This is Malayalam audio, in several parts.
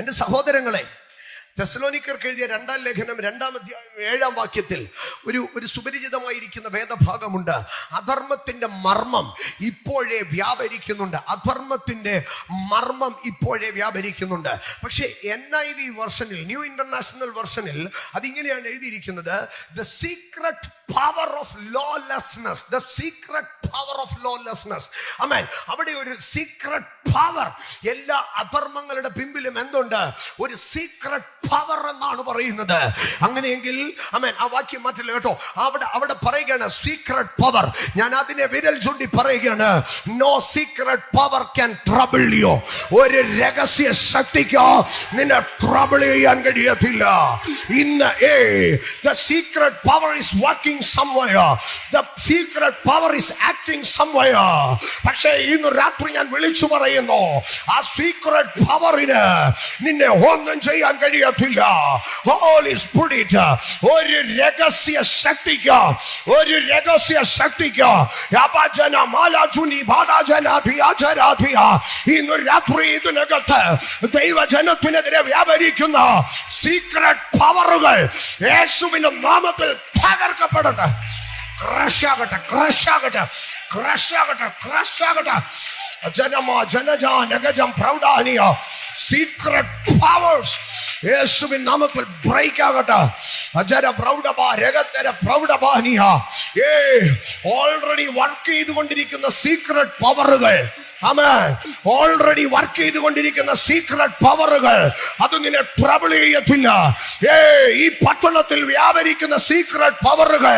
എൻ്റെ സഹോദരങ്ങളെ, തെസ്സലോനിക്കർക്ക് എഴുതിയ 2-ാം ലേഖനം 2-ാം അധ്യായം 7-ാം വാക്യത്തിൽ ഒരു സുപരിചിതമായിരിക്കുന്ന വേദഭാഗമുണ്ട്. അധർമ്മത്തിന്റെ മർമ്മം ഇപ്പോഴേ വ്യാപരിക്കുന്നുണ്ട്. അധർമ്മത്തിന്റെ മർമ്മം ഇപ്പോഴേ വ്യാപരിക്കുന്നുണ്ട്. പക്ഷേ NIV വെർഷനിൽ, ന്യൂ ഇന്റർനാഷണൽ വെർഷനിൽ അതിങ്ങനെയാണ് എഴുതിയിരിക്കുന്നത്: the secret power of lawlessness. The secret power of lawlessness. ആമേൻ. അവിടെ ഒരു സീക്രട്ട് പവർ, എല്ലാ അധർമ്മങ്ങളുടെ പിമ്പിലും എന്തുണ്ട്? ഒരു സീക്രട്ട് പവർ എന്നാണ് പറയുന്നത്. അങ്ങനെയെങ്കിൽ ആമേൻ, ആ വാക്യം മാറ്റില്ല കേട്ടോ. അവിടെ പറയുകയാണ് സീക്രട്ട് പവർ. ഞാൻ അതിനെ വിരൽ ചൂണ്ടി പറയുകയാണ്, no secret power can trouble you. ഒരു രഹസ്യ ശക്തിക്ക് നിന്നെ ട്രബിൾ ചെയ്യാൻ കഴിയത്തില്ല. ഇന്ന് the secret power is working somewhere. The secret power is acting somewhere. പക്ഷേ ഇന്ന് രാത്രി ഞാൻ വിളിച്ചു പറയുന്നു, ആ സീക്രട്ട് പവറിന് നിന്നെ ഒന്നും ചെയ്യാൻ കഴിയത്തില്ല. Holy Spirit, ഒരു രഹസ്യ ശക്തിക്ക്, ഒരു രഹസ്യ ശക്തിക്ക് ഇന്ന് രാത്രി ഇതിനകത്ത് ദൈവജനത്തിനെതിരെ വ്യാപരിക്കുന്ന സീക്രട്ട് പവറുകൾ യേശുവിന്റെ നാമത്തിൽ തകർക്കപ്പെടട്ടെ. ക്രഷാകട്ടെ, ക്രഷാകട്ടെ, ക്രഷാകട്ടെ, ക്രഷാകട്ടെ. സീക്രട്ട് പവേഴ്സ് യേശുവിൻ നാമത്തിൽ ബ്രേക്ക് ആകട്ടെ. ഓൾറെഡി വർക്ക് ചെയ്തുകൊണ്ടിരിക്കുന്ന സീക്രട്ട് പവറുകൾ, ആമേൻ, ഓൾറെഡി വർക്ക് ചെയ്തുകൊണ്ടിരിക്കുന്ന സീക്രട്ട് പവറുകൾ അത് നിന്നെ ട്രബിൾ ചെയ്യത്തില്ല. ഈ പട്ടണത്തിൽ വ്യാപരിക്കുന്ന സീക്രട്ട് പവറുകൾ,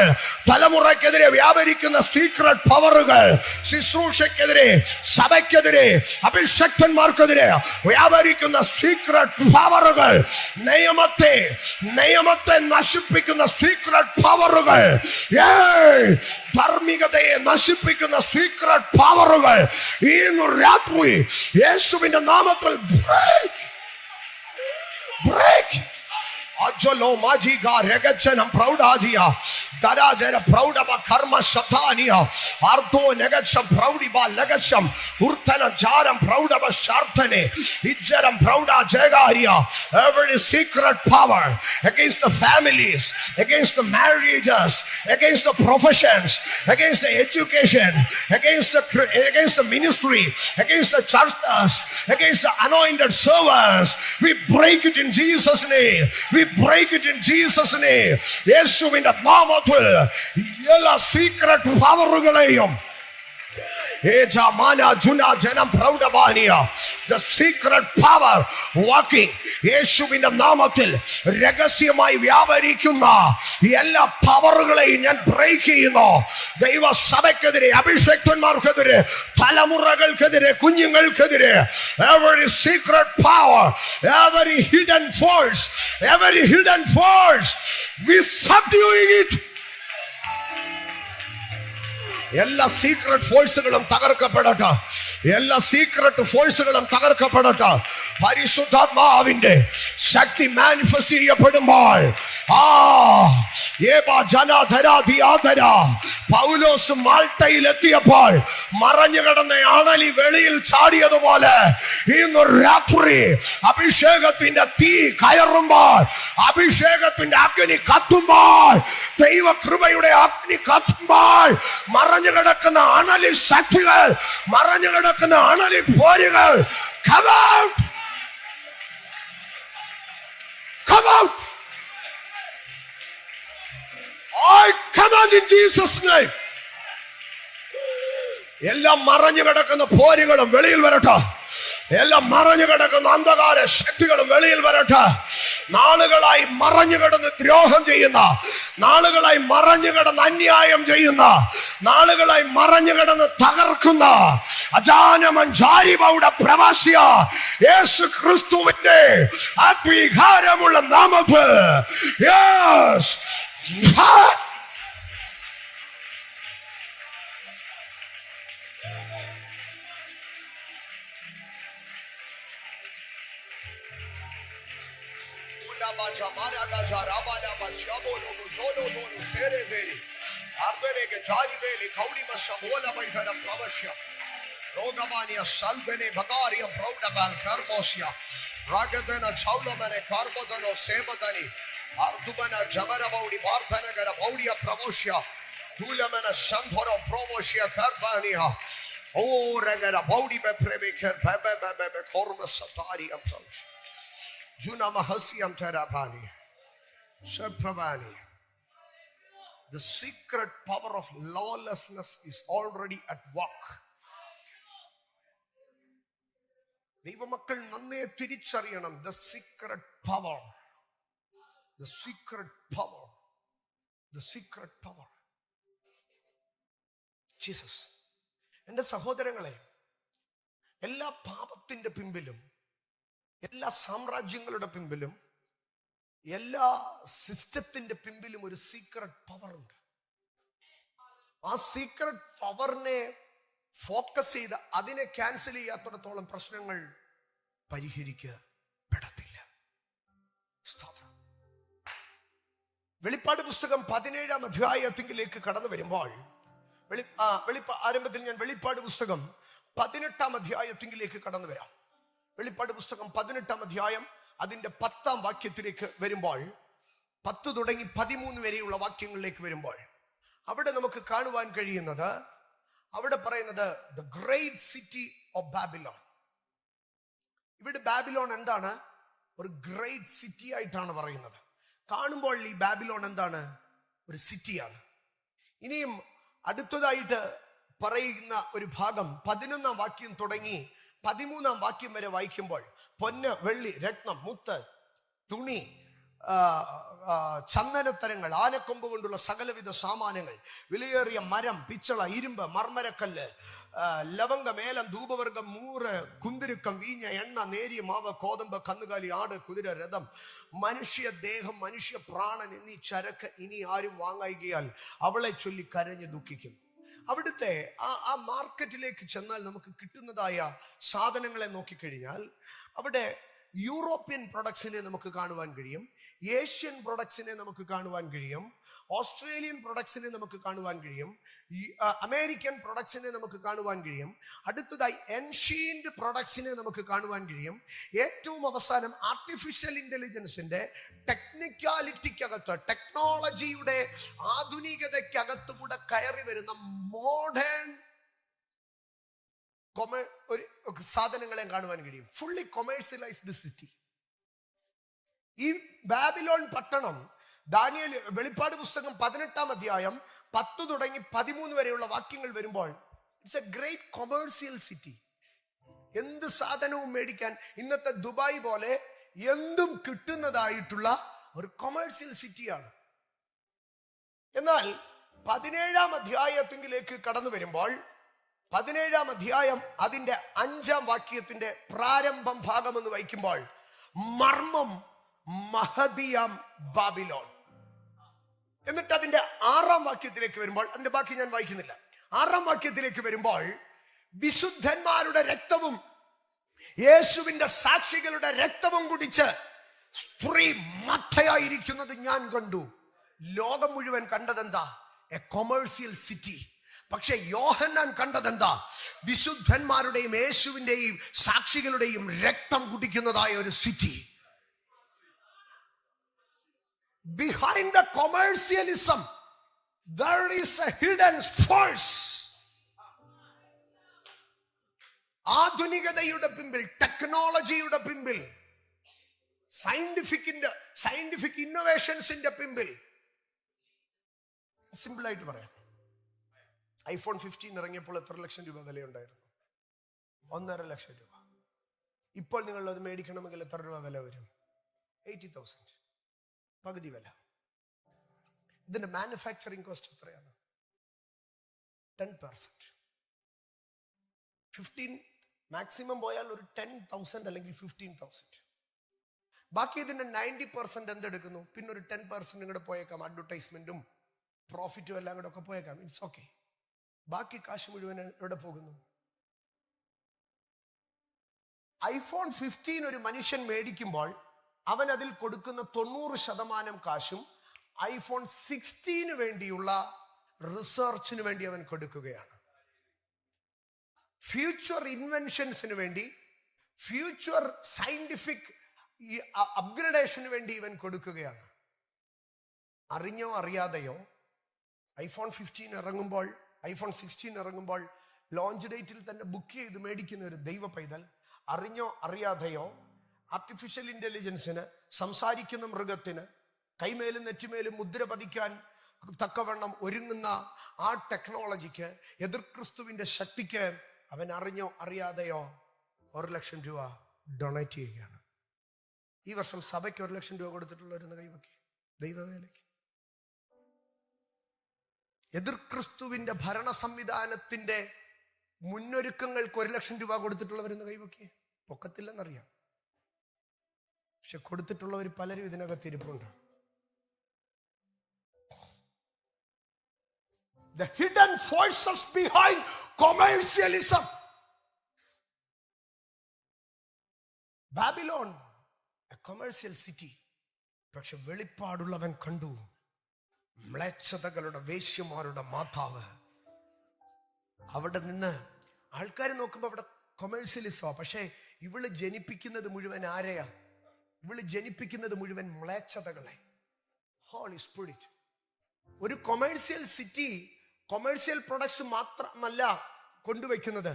തലമുറയ്ക്കെതിരെ വ്യാപരിക്കുന്ന സീക്രട്ട് പവറുകൾ, ശുശ്രൂഷയ്ക്കെതിരെ, സഭയ്ക്കെതിരെ, അഭിഷക്തന്മാർക്കെതിരെ വ്യാപരിക്കുന്ന സീക്രട്ട് പവറുകൾ, നിയമത്തെ നശിപ്പിക്കുന്ന സീക്രട്ട് പവറുകൾ, ധാർമ്മികതയെ നശിപ്പിക്കുന്ന സീക്രട്ട് പവറുകൾ ഇന്ന് രാത്രി യേശുവിന്റെ നാമത്തിൽ ബ്രേക്ക്. അജലോ മാജിഗ രഗച്ചനം പ്രൗഢാജിയ ദരാജര പ്രൗഢബ കർമ്മ ശതാനിയ അർദ്ധോ നഗച്ച പ്രൗഢിബ ലഗച്ചം ഉർത്തന ജാരം പ്രൗഢബ ശാർത്തനെ ഇജ്ജരം പ്രൗഢ ജയകാരിയ. Every secret power against the families, against the marriages, against the professions, against the education, against the ministry, against the churches, against the anointed servants, we break it in Jesus' name. We break it in Jesus' name. യേശുവിന്റെ നാമത്തിൽ എല്ലാ secret പവറുകളെയും the secret power working യേശുവിന്റെ നാമത്തിൽ രഹസ്യമായി വ്യാപരിക്കുന്ന എല്ലാ പവറുകളെയും ഞാൻ ബ്രേക്ക് ചെയ്യുന്നു. ദൈവസഭയ്ക്കെതിരെ, അഭിഷക്തന്മാർക്കെതിരെ, തലമുറകൾക്കെതിരെ, കുഞ്ഞുങ്ങൾക്കെതിരെ every secret power, every hidden force, we subduing it. എല്ലാ സീക്രട്ട് ഫോഴ്സുകളും തകർക്കപ്പെടട്ടെ. എല്ലാ സീക്രട്ട് ഫോഴ്സുകളും തകർക്കപ്പെടട്ടെ. പരിശുദ്ധാത്മാവിന്റെ ശക്തി മാനിഫെസ്റ്റ് ചെയ്യപ്പെടുമ്പോൾ പൗലോസ് മാൾട്ടയിൽ എത്തിയപ്പോൾ മറഞ്ഞു കിടന്ന ആണലി വെളിയിൽ ചാടിയതുപോലെ ഇന്ന് രാത്രി അഭിഷേകത്തിന്റെ തീ കയറുമ്പോൾ, അഭിഷേകത്തിന്റെ അഗ്നി കത്തുമ്പോൾ, ദൈവകൃപയുടെ അഗ്നി കത്തുമ്പോൾ മറഞ്ഞു കിടക്കുന്ന അണലി ശക്തികൾ, മറഞ്ഞു കിടക്കുന്ന അണലി പോരുകൾ come out, come out. I command in Jesus' name. എല്ലാം മറഞ്ഞു കിടക്കുന്ന പോരുകളും വെളിയിൽ വരട്ടെ. എല്ലാം മറഞ്ഞു കിടക്കുന്ന അന്ധകാര ശക്തികളും വെളിയിൽ വരട്ടെ. നാളുകളായി മറഞ്ഞു കിടന്ന് ദ്രോഹം ചെയ്യുന്ന, നാളുകളായി മറഞ്ഞു കിടന്ന് അന്യായം ചെയ്യുന്ന, നാളുകളായി മറഞ്ഞു കിടന്ന് തകർക്കുന്ന അജാനമഞ്ചാരിബയുടെ പ്രവാസിയ യേശു ക്രിസ്തുവിന്റെ അധികാരമുള്ള നാമത്തിൽ Ragadana Chaulamane Karbodano Sebadani Ardubana Jamara Baudi Barthanagara Baudia Pravoshia Tulamana Sambhoro Provoshia Karbania Oh Ragara Baudi Bepreviker Bebe Korma Satari approach Juna Mahasi Amtarabani Shapravani. The secret power of lawlessness is already at work. ദൈവമക്കൾ നന്നേ തിരിച്ചറിയണം. The secret power. The secret power. The secret power. Jesus. എൻ്റെ സഹോദരങ്ങളെ, എല്ലാ പാപത്തിന്റെ പിമ്പിലും, എല്ലാ സാമ്രാജ്യങ്ങളുടെ പിമ്പിലും, എല്ലാ സിസ്റ്റത്തിന്റെ പിമ്പിലും ഒരു സീക്രട്ട് പവർ ഉണ്ട്. ആ സീക്രട്ട് പവറിനെ ഫോക്കസ് ചെയ്ത് അതിനെ ക്യാൻസൽ ചെയ്യാത്തിടത്തോളം പ്രശ്നങ്ങൾ പരിഹരിക്കപ്പെടത്തില്ല. വെളിപ്പാട് പുസ്തകം 17-ാം അധ്യായത്തിലേക്ക് കടന്നു വരുമ്പോൾ ആരംഭത്തിൽ ഞാൻ വെളിപ്പാട് പുസ്തകം 18-ാം അധ്യായത്തിലേക്ക് കടന്നു വരാം. വെളിപ്പാട് പുസ്തകം 18-ാം അധ്യായം അതിന്റെ 10-ാം വാക്യത്തിലേക്ക് വരുമ്പോൾ, 10 തുടങ്ങി 13 വരെയുള്ള വാക്യങ്ങളിലേക്ക് വരുമ്പോൾ അവിടെ നമുക്ക് കാണുവാൻ കഴിയുന്നത്, അവിടെ പറയുന്നത് the great city of Babylon. ഇവിടെ ബാബിലോൺ എന്താണ്? ഒരു ഗ്രേറ്റ് സിറ്റി ആയിട്ടാണ് പറയുന്നത്. കാണുമ്പോൾ ഈ ബാബിലോൺ എന്താണ്? ഒരു സിറ്റിയാണ്. ഇനിയും അടുത്തതായിട്ട് പറയുന്ന ഒരു ഭാഗം 11-ാം വാക്യം തുടങ്ങി 13-ാം വാക്യം വരെ വായിക്കുമ്പോൾ പൊന്ന്, വെള്ളി, രത്നം, മുത്ത്, തുണി, ചന്ദനത്തരങ്ങൾ, ആനക്കൊമ്പ് കൊണ്ടുള്ള സകലവിധ സാമാനങ്ങൾ, വിലയേറിയ മരം, പിച്ചള, ഇരുമ്പ്, മർമരക്കല്ല്, ലവംഗം, ഏലം, ധൂപവർഗം, മൂറ്, കുന്തിരുക്കം, വീഞ്ഞ, എണ്ണ, നേരിയ മാവ്, കോതമ്പ്, കന്നുകാലി, ആട്, കുതിര, രഥം, മനുഷ്യ ദേഹം, മനുഷ്യ പ്രാണൻ എന്നീ ചരക്ക് ഇനി ആരും വാങ്ങായികയാൽ അവളെ ചൊല്ലി കരഞ്ഞ് ദുഃഖിക്കും. അവിടുത്തെ ആ മാർക്കറ്റിലേക്ക് ചെന്നാൽ നമുക്ക് കിട്ടുന്നതായ സാധനങ്ങളെ നോക്കിക്കഴിഞ്ഞാൽ അവിടെ യൂറോപ്യൻ പ്രൊഡക്ട്സിനെ നമുക്ക് കാണുവാൻ കഴിയും, ഏഷ്യൻ പ്രൊഡക്ട്സിനെ നമുക്ക് കാണുവാൻ കഴിയും, ഓസ്ട്രേലിയൻ പ്രൊഡക്ട്സിനെ നമുക്ക് കാണുവാൻ കഴിയും, അമേരിക്കൻ പ്രൊഡക്ട്സിനെ നമുക്ക് കാണുവാൻ കഴിയും. അടുത്തതായി ഏൻഷ്യന്റ് പ്രൊഡക്ട്സിനെ നമുക്ക് കാണുവാൻ കഴിയും. ഏറ്റവും അവസാനം ആർട്ടിഫിഷ്യൽ ഇന്റലിജൻസിന്റെ ടെക്നിക്കാലിറ്റിക്കകത്ത്, ടെക്നോളജിയുടെ ആധുനികതയ്ക്കകത്ത് കൂടെ കയറി വരുന്ന മോഡേൺ ഒരു സാധനങ്ങളെ കാണുവാൻ കഴിയും. Fully commercialised city. ഈ ബാബിലോൺ പട്ടണം ദാനിയേൽ വെളിപ്പാട് പുസ്തകം 18-ാം അധ്യായം 10 തുടങ്ങി 13 വരെയുള്ള വാക്യങ്ങൾ വരുമ്പോൾ it's A great commercial city. എന്ത് സാധനവും മേടിക്കാൻ ഇന്നത്തെ ദുബായ് പോലെ എന്തും കിട്ടുന്നതായിട്ടുള്ള ഒരു കൊമേഴ്സ്യൽ സിറ്റിയാണ്. എന്നാൽ 17-ാം അധ്യായത്തിലേക്ക് കടന്നു വരുമ്പോൾ 17-ാം അധ്യായം അതിന്റെ 5-ാം വാക്യത്തിന്റെ പ്രാരംഭം ഭാഗം എന്ന് വായിക്കുമ്പോൾ മർമ്മം മഹദിയാം ബാബിലോൺ. എന്നിട്ട് അതിന്റെ 6-ാം വാക്യത്തിലേക്ക് വരുമ്പോൾ, അതിന്റെ ബാക്കി ഞാൻ വായിക്കുന്നില്ല, 6-ാം വാക്യത്തിലേക്ക് വരുമ്പോൾ വിശുദ്ധന്മാരുടെ രക്തവും യേശുവിന്റെ സാക്ഷികളുടെ രക്തവും കുടിച്ച് സ്ത്രീ മത്തയായിരിക്കുന്നത് ഞാൻ കണ്ടു. ലോകം മുഴുവൻ കണ്ടതെന്താ? A commercial city. പക്ഷെ യോഹന്നാൻ കണ്ടതെന്താ? വിശുദ്ധന്മാരുടെയും യേശുവിന്റെയും സാക്ഷികളുടെയും രക്തം കുടിക്കുന്നതായ ഒരു city. Behind the commercialism there is a hidden force. ആധുനികതയുടെ പിമ്പിൽ, ടെക്നോളജിയുടെ പിമ്പിൽ, സയന്റിഫിക് ഇന്നോവേഷൻസിന്റെ പിമ്പിൽ, സിമ്പിൾ ആയിട്ട് പറയാം, iPhone 15 ഇറങ്ങിയപ്പോൾ എത്ര ലക്ഷം രൂപ വിലയുണ്ടായിരുന്നു? 1.5 ലക്ഷം രൂപ. ഇപ്പോൾ നിങ്ങൾ അത് മേടിക്കണമെങ്കിൽ എത്ര രൂപ വില വരും? 80,000, പകുതി വില. ഇതിന്റെ മാനുഫാക്ചറിങ് കോസ്റ്റ് എത്രയാണ്? 10%. 15 മാക്സിമം പോയാൽ ഒരു 10,000 അല്ലെങ്കിൽ 15,000. ബാക്കി ഇതിന്റെ 90% എന്തെടുക്കുന്നു? പിന്നെ ഒരു 10% ഇങ്ങോട്ട് പോയേക്കാം, അഡ്വർടൈസ്മെന്റും പ്രോഫിറ്റും എല്ലാം കൂടെ ഒക്കെ പോയേക്കാം. It's okay. ബാക്കി കാശ് മുഴുവൻ എവിടെ പോകുന്നു? iPhone 15 ഒരു മനുഷ്യൻ മേടിക്കുമ്പോൾ അവൻ അതിൽ കൊടുക്കുന്ന 90% കാശും iPhone 16 വേണ്ടിയുള്ള റിസർച്ചിന് വേണ്ടി അവൻ കൊടുക്കുകയാണ്. ഫ്യൂച്ചർ ഇൻവെൻഷൻസിന് വേണ്ടി, ഫ്യൂച്ചർ സയന്റിഫിക് ഈ അപ്ഗ്രഡേഷന് വേണ്ടി ഇവൻ കൊടുക്കുകയാണ്. അറിഞ്ഞോ അറിയാതെയോ ഐഫോൺ 15 ഇറങ്ങുമ്പോൾ, ഐഫോൺ 16 ഇറങ്ങുമ്പോൾ ലോഞ്ച് ഡേറ്റിൽ തന്നെ ബുക്ക് ചെയ്ത് മേടിക്കുന്ന ഒരു ദൈവ പൈതൽ അറിഞ്ഞോ അറിയാതെയോ ആർട്ടിഫിഷ്യൽ ഇന്റലിജൻസിന്, സംസാരിക്കുന്ന മൃഗത്തിന്, കൈമേലും നെറ്റിമേലും മുദ്ര പതിക്കാൻ തക്കവണ്ണം ഒരുങ്ങുന്ന ആ ടെക്നോളജിക്ക്, എതിർ ക്രിസ്തുവിന്റെ ശക്തിക്ക് അവൻ അറിഞ്ഞോ അറിയാതെയോ 1,00,000 രൂപ ഡൊണേറ്റ് ചെയ്യുകയാണ്. ഈ വർഷം സഭയ്ക്ക് 1,00,000 രൂപ കൊടുത്തിട്ടുള്ളവരെന്ന് കൈവയ്ക്ക് ദൈവവേലയ്ക്ക്. എതിർ ക്രിസ്തുവിന്റെ ഭരണ സംവിധാനത്തിന്റെ മുന്നൊരുക്കങ്ങൾക്ക് 1,00,000 രൂപ കൊടുത്തിട്ടുള്ളവരെന്ന് കൈവയ്ക്ക്. പൊക്കത്തില്ലെന്നറിയാം, പക്ഷെ കൊടുത്തിട്ടുള്ളവർ പലരും ഇതിനകത്ത് ഇരിപ്പുണ്ട്. The hidden forces behind commercialism. Babylon, a commercial city. പക്ഷെ വെളിപ്പാടുള്ളവൻ കണ്ടു മ്ലേച്ഛതകളുടെ വേശ്യമാരുടെ മാതാവ്. അവിടെ നിന്ന് ആൾക്കാർ നോക്കുമ്പോൾ അവിടെ കൊമേഴ്സ്യലിസമാ, പക്ഷെ ഇവള് ജനിപ്പിക്കുന്നത് മുഴുവൻ ആരെയാ? ഇവള് ജനിപ്പിക്കുന്നത് മുഴുവൻ മ്ലേച്ഛതകളെ. Holy spirit. ഒരു കൊമേഴ്സ്യൽ സിറ്റി കൊമേഴ്സ്യൽ പ്രൊഡക്ട്സ് മാത്രമല്ല കൊണ്ടുവയ്ക്കുന്നത്,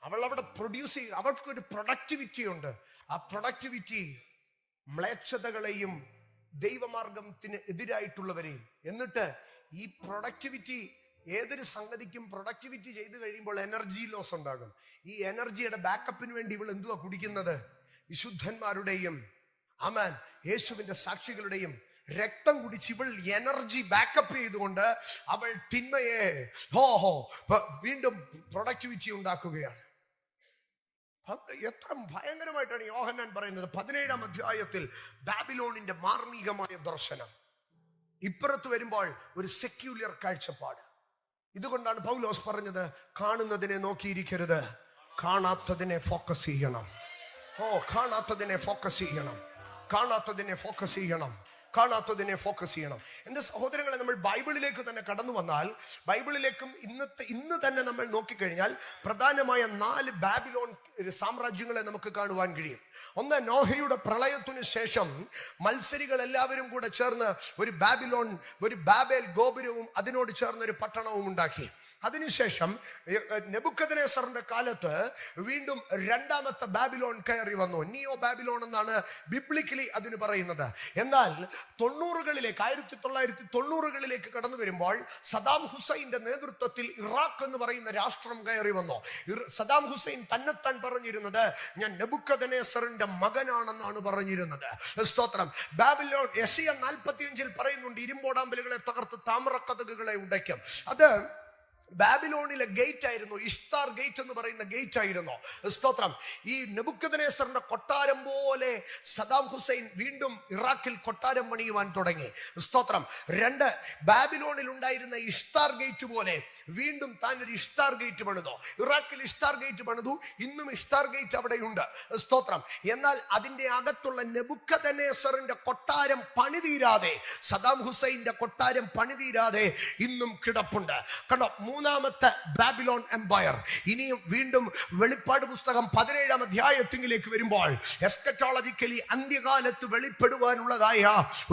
അവൾ അവിടെ പ്രൊഡ്യൂസ് ചെയ്യും. അവൾക്കൊരു പ്രൊഡക്ടിവിറ്റി ഉണ്ട്. ആ പ്രൊഡക്ടിവിറ്റി മ്ലേച്ഛതകളെയും ദൈവമാർഗത്തിന് എതിരായിട്ടുള്ളവരെയും. എന്നിട്ട് ഈ പ്രൊഡക്ടിവിറ്റി, ഏതൊരു സംഗതിക്കും പ്രൊഡക്ടിവിറ്റി ചെയ്തു കഴിയുമ്പോൾ എനർജി ലോസ് ഉണ്ടാകും. ഈ എനർജിയുടെ ബാക്കപ്പിന് വേണ്ടി ഇവൾ എന്തുവാ കുടിക്കുന്നത്? വിശുദ്ധന്മാരുടെയും ആമേൻ യേശുവിന്റെ സാക്ഷികളുടെയും രക്തം കുടിച്ച് ഇവൾ എനർജി ബാക്കപ്പ് ചെയ്തുകൊണ്ട് അവൾ തിന്മയെ വീണ്ടും പ്രൊഡക്ടിവിറ്റി ഉണ്ടാക്കുകയാണ്. എത്ര ഭയങ്കരമായിട്ടാണ് യോഹന്നാൻ പറയുന്നത് 17-ാം അധ്യായത്തിൽ ബാബിലോണിന്റെ മാർമികമായ ദർശനം. ഇപ്പുറത്ത് വരുമ്പോൾ ഒരു സെക്യുലർ കാഴ്ചപ്പാട്. ഇതുകൊണ്ടാണ് പൗലോസ് പറഞ്ഞത്, കാണുന്നതിനെ നോക്കിയിരിക്കരുത്, കാണാത്തതിനെ ഫോക്കസ് ചെയ്യണം. കാണാത്തതിനെ ഫോക്കസ് ചെയ്യണം, കാണാത്തതിനെ ഫോക്കസ് ചെയ്യണം, കാണാത്തതിനെ ഫോക്കസ് ചെയ്യണം. എൻ്റെ സഹോദരങ്ങളെ, നമ്മൾ ബൈബിളിലേക്ക് തന്നെ കടന്നു വന്നാൽ, ബൈബിളിലേക്കും ഇന്ന് തന്നെ നമ്മൾ നോക്കിക്കഴിഞ്ഞാൽ പ്രധാനമായ 4 ബാബിലോൺ സാമ്രാജ്യങ്ങളെ നമുക്ക് കാണുവാൻ കഴിയും. ഒന്ന്, നോഹയുടെ പ്രളയത്തിനു ശേഷം മത്സരികൾ എല്ലാവരും കൂടെ ചേർന്ന് ഒരു ബാബേൽ ഗോപുരവും അതിനോട് ചേർന്ന് ഒരു പട്ടണവും ഉണ്ടാക്കി. അതിനുശേഷം നെബൂഖദ്നേസറിന്റെ കാലത്ത് വീണ്ടും 2ാമത്തെ ബാബിലോൺ കയറി വന്നു. നിയോ ബാബിലോൺ എന്നാണ് ബിബ്ലിക്കലി അതിന് പറയുന്നത്. എന്നാൽ 1990കളിലേക്ക് കടന്നു വരുമ്പോൾ സദാം ഹുസൈന്റെ നേതൃത്വത്തിൽ ഇറാഖ് എന്ന് പറയുന്ന രാഷ്ട്രം കയറി വന്നു. സദാം ഹുസൈൻ തന്നെത്താൻ പറഞ്ഞിരുന്നത് ഞാൻ നെബൂഖദ്നേസറിന്റെ മകനാണെന്നാണ് പറഞ്ഞിരുന്നത്. സ്തോത്രം. ബാബിലോൺ യെശയ്യാ 45-ൽ പറയുന്നുണ്ട്, ഇരുമ്പോടാമ്പലുകളെ തകർത്ത് താമ്രക്കതകുകളെ ഉടയ്ക്കും. അത് ബാബിലോണിലെ ഗേറ്റ് ആയിരുന്നു, ഇഷ്താർ ഗേറ്റ് എന്ന് പറയുന്ന ഗേറ്റ് ആയിരുന്നു. സ്തോത്രം. ഈ നെബൂഖദ്നേസറിന്റെ കൊട്ടാരം പോലെ സദാം ഹുസൈൻ വീണ്ടും ഇറാഖിൽ കൊട്ടാരം പണിയുവാൻ തുടങ്ങി. സ്തോത്രം. 2, ബാബിലോണിൽ ഉണ്ടായിരുന്ന ഇഷ്താർ ഗേറ്റ് പോലെ വീണ്ടും താൻ ഒരു ഇഷ്താർ ഗേറ്റ് പണിതു. ഇറാഖിൽ ഇഷ്താർ ഗേറ്റ് പണിതു. ഇന്നും ഇഷ്താർ ഗേറ്റ് അവിടെയുണ്ട്. സ്തോത്രം. എന്നാൽ അതിന്റെ അകത്തുള്ള നെബൂഖദ്നേസറിന്റെ കൊട്ടാരം പണിതീരാതെ, സദാം ഹുസൈന്റെ കൊട്ടാരം പണിതീരാതെ ഇന്നും കിടപ്പുണ്ട്. കണ്ടോ, 3ാമത്തെ ബാബിലോൺ എംപയർ. ഇനിയും വീണ്ടും വെളിപ്പാട് പുസ്തകം 17-ാം അധ്യായത്തിലേക്ക് വരുമ്പോൾ എസ്കറ്റോളജിക്കലി അന്ത്യകാലത്ത് വെളിപ്പെടുവാനുള്ളതായ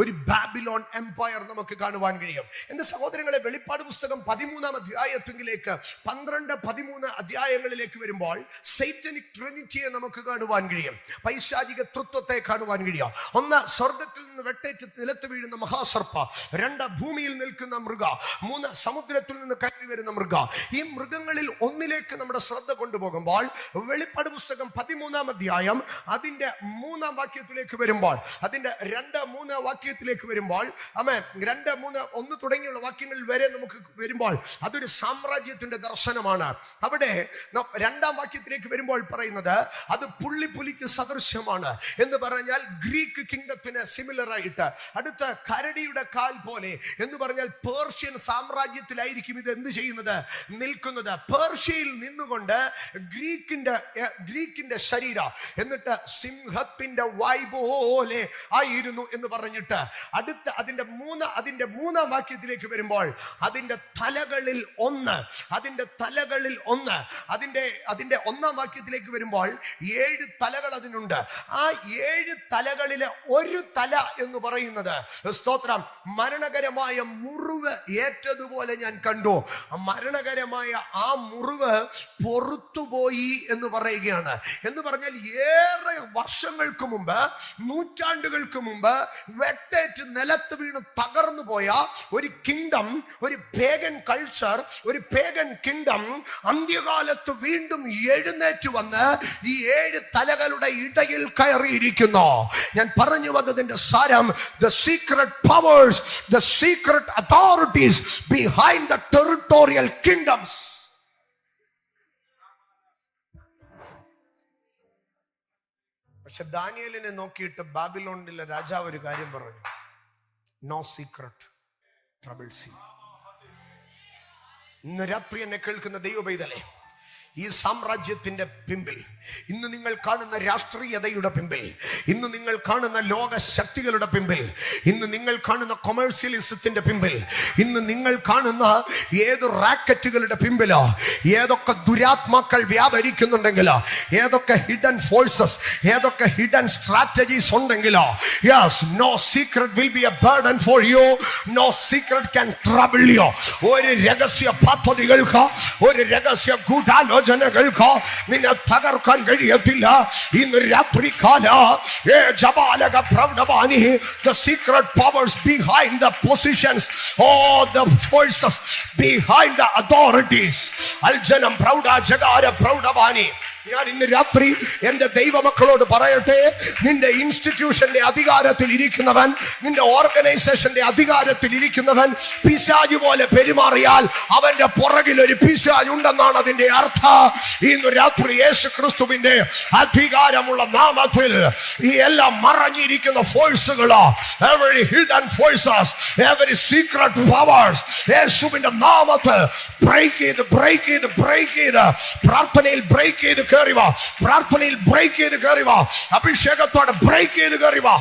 ഒരു ബാബിലോൺ എംപയർ നമുക്ക് കാണുവാൻ കഴിയും. എന്റെ സഹോദരങ്ങളെ, വെളിപ്പാട് പുസ്തകം 13-ാം അധ്യായത്തിലേക്ക് 12-13 അധ്യായങ്ങളിലേക്ക് വരുമ്പോൾ സൈറ്റനിക് ട്രിനിറ്റിയെ നമുക്ക് കാണുവാൻ കഴിയും. പൈശാചിക തൃത്വത്തെ കാണുവാൻ കഴിയും. 1, സ്വർഗത്തിൽ നിന്ന് വെട്ടേറ്റ് നിലത്ത് വീഴുന്ന മഹാസർപ്പ. 2, ഭൂമിയിൽ നിൽക്കുന്ന മൃഗ. 3, സമുദ്രത്തിൽ നിന്ന് കയറി വരുന്ന മൃഗ. ഈ മൃഗങ്ങളിൽ ഒന്നിലേക്ക് നമ്മുടെ ശ്രദ്ധ കൊണ്ടുപോകുമ്പോൾ വെളിപ്പാട് പുസ്തകം 13-ാം അധ്യായം അതിന്റെ 3-ാം വാക്യത്തിലേക്ക് വരുമ്പോൾ, അതിന്റെ 2-3 വാക്യത്തിലേക്ക് വരുമ്പോൾ, 2-3-1 തുടങ്ങിയുള്ള വാക്യങ്ങൾ വരെ നമുക്ക് വരുമ്പോൾ അതൊരു സാമ്രാജ്യത്തിന്റെ ദർശനമാണ്. അവിടെ 2-ാം വാക്യത്തിലേക്ക് വരുമ്പോൾ പറയുന്നത് അത് പുള്ളിപ്പുലിക്ക് സദൃശ്യമാണ് എന്ന് പറഞ്ഞാൽ ഗ്രീക്ക് കിങ്ഡത്തിന് സിമിലർ ആയിട്ട്, അടുത്ത കരടിയുടെ കാൽ പോലെ എന്ന് പറഞ്ഞാൽ പേർഷ്യൻ സാമ്രാജ്യത്തിലായിരിക്കും ഇത് എന്ത് ചെയ്യുന്നത്? നിൽക്കുന്നത് പേർഷ്യയിൽ നിന്നുകൊണ്ട് ഗ്രീക്കിന്റെ ശരീരം, എന്നിട്ട് സിംഹത്തിന്റെ വായ് പോലെ ആയിരുന്നു എന്ന് പറഞ്ഞിട്ട് അതിന്റെ മൂന്നാം വാക്യത്തിലേക്ക് വരുമ്പോൾ അതിന്റെ തലകളിൽ ഒന്ന് അതിന്റെ ഒന്നാം വാക്യത്തിലേക്ക് വരുമ്പോൾ 7 തലകൾ അതിനുണ്ട്. ആ 7 തലകളിലെ ഒരു തല എന്ന് പറയുന്നത്, സ്തോത്രം, മരണകരമായ മുറിവ് ഏറ്റതുപോലെ ഞാൻ കണ്ടു. മരണകരമായ ആ മുറിവ് പൊറുത്തുപോയി എന്ന് പറയുകയാണ്. എന്ന് പറഞ്ഞാൽ ഏറെ വർഷങ്ങൾക്ക് മുമ്പ്, നൂറ്റാണ്ടുകൾക്ക് മുമ്പ് വെട്ടേറ്റ് നിലത്ത് വീണ് തകർന്നു പോയ ഒരു കിങ്ഡം, ഒരു പേഗൻ കൾച്ചർ, ഒരു പേഗൻ കിങ്ഡം അന്ത്യകാലത്ത് വീണ്ടും എഴുന്നേറ്റ് വന്ന് ഈ 7 തലകളുടെ ഇടയിൽ കയറിയിരിക്കുന്നു. ഞാൻ പറഞ്ഞു വന്നതിന്റെ സാരം, the secret powers, the secret authorities behind the territorial kingdoms. പക്ഷെ ദാനിയേലിനെ നോക്കിയിട്ട് ബാബിലോണിലെ രാജാവ് ഒരു കാര്യം പറഞ്ഞു, നോ സീക്രട്ട് ട്രബിൾ സീ. ഇന്ന് രാത്രി എന്നെ കേൾക്കുന്ന ദൈവപൈതലേ, ഈ സാമ്രാജ്യത്തിന്റെ പിമ്പിൽ, ഇന്ന് നിങ്ങൾ കാണുന്ന രാഷ്ട്രീയതയുടെ പിമ്പിൽ, ഇന്ന് നിങ്ങൾ കാണുന്ന ലോക ശക്തികളുടെ പിമ്പിൽ, ഇന്ന് നിങ്ങൾ കാണുന്ന കൊമേഴ്സ്യലിസത്തിന്റെ പിമ്പിൽ, ഇന്ന് നിങ്ങൾ കാണുന്ന ഏത് റാക്കറ്റുകളുടെ പിമ്പിലോ, ഏതൊക്കെ ദുരാത്മാക്കൾ വ്യാപരിക്കുന്നുണ്ടെങ്കിലോ, ഏതൊക്കെ ഹിഡൻ ഫോഴ്സസ്, ഏതൊക്കെ ഹിഡൻ സ്ട്രാറ്റജീസ് ഉണ്ടെങ്കിലോ, yes, no secret will be a burden for you, no secret can trouble you. ഒരു രഹസ്യ പദ്ധതികൾക്ക്, ഒരു രഹസ്യ ഗൂഢാലോചനകൾക്ക് നിന്നെ തകർക്കാൻ കഴിയത്തില്ല. ഇന്ന് രാത്രി കാല ജപാലക പ്രൗഢവാനി, the secret powers behind the positions, all the forces behind the authorities, അൽജനം പ്രൗഢ ജഗാര പ്രൗഢവാനി. ഞാൻ ഇന്ന് രാത്രി എന്റെ ദൈവമക്കളോട് പറയട്ടെ, നിന്റെ ഇൻസ്റ്റിറ്റ്യൂഷന്റെ അധികാരത്തിൽ ഇരിക്കുന്നവൻ, നിന്റെ ഓർഗനൈസേഷന്റെ അധികാരത്തിൽ ഇരിക്കുന്നവൻ പിശാച് പോലെ പെരുമാറിയാൽ അവന്റെ പുറകിൽ ഒരു പിശാച് ഉണ്ടെന്നാണ് അതിന്റെ അർത്ഥം. ഇന്ന് രാത്രി യേശു ക്രിസ്തുവിന്റെ അധികാരമുള്ള നാമത്തിൽ ഈ എല്ലാം മറഞ്ഞിരിക്കുന്ന ഫോഴ്സുകളോ, every hidden forces, every secret powers, യേശുവിന്റെ നാമത്തിൽ ബ്രേക്ക് ചെയ്ത് പ്രാർത്ഥനയിൽ ബ്രേക്ക് ചെയ്ത് കയറിവാ, പ്രാർത്ഥനയിൽ ബ്രേക്ക് ചെയ്ത് കയറിവാ, അഭിഷേകത്തോടെ ബ്രേക്ക് ചെയ്ത് കയറിവാ.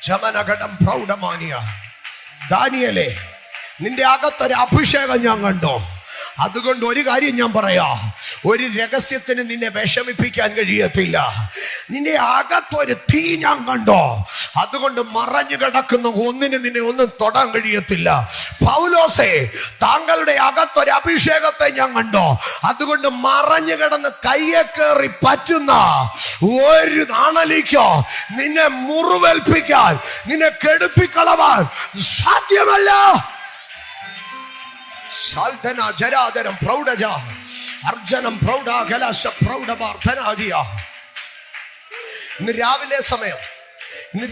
ജമനഘടം പ്രൗഢമാനിയ ദാനിയേലേ, നിന്റെ അകത്തൊരു അഭിഷേകം ഞാൻ കണ്ടു. അതുകൊണ്ട് ഒരു കാര്യം ഞാൻ പറയാ, ഒരു രഹസ്യത്തിന് നിന്നെ വിഷമിപ്പിക്കാൻ കഴിയത്തില്ല. നിന്റെ അകത്തൊരു തീ ഞാൻ കണ്ടോ, അതുകൊണ്ട് മറഞ്ഞു കിടക്കുന്ന ഒന്നിന് നിന്നെ ഒന്നും തൊടാൻ കഴിയത്തില്ല. പൗലോസേ, താങ്കളുടെ അകത്തൊരു അഭിഷേകത്തെ ഞാൻ കണ്ടോ, അതുകൊണ്ട് മറഞ്ഞു കിടന്ന് കയ്യെ കയറി പറ്റുന്ന ഒരു നാണലിക്കോ നിന്നെ മുറിവേൽപ്പിക്കാൻ, നിന്നെ കെടുപ്പിക്കളവാൻ സാധ്യമല്ല. സാൽധന ജരാധരം പ്രൗഢജ അർജനം പ്രൗഢാകലാശ പ്രൗഢമാർദ്ധനാജിയ. ഇന്ന്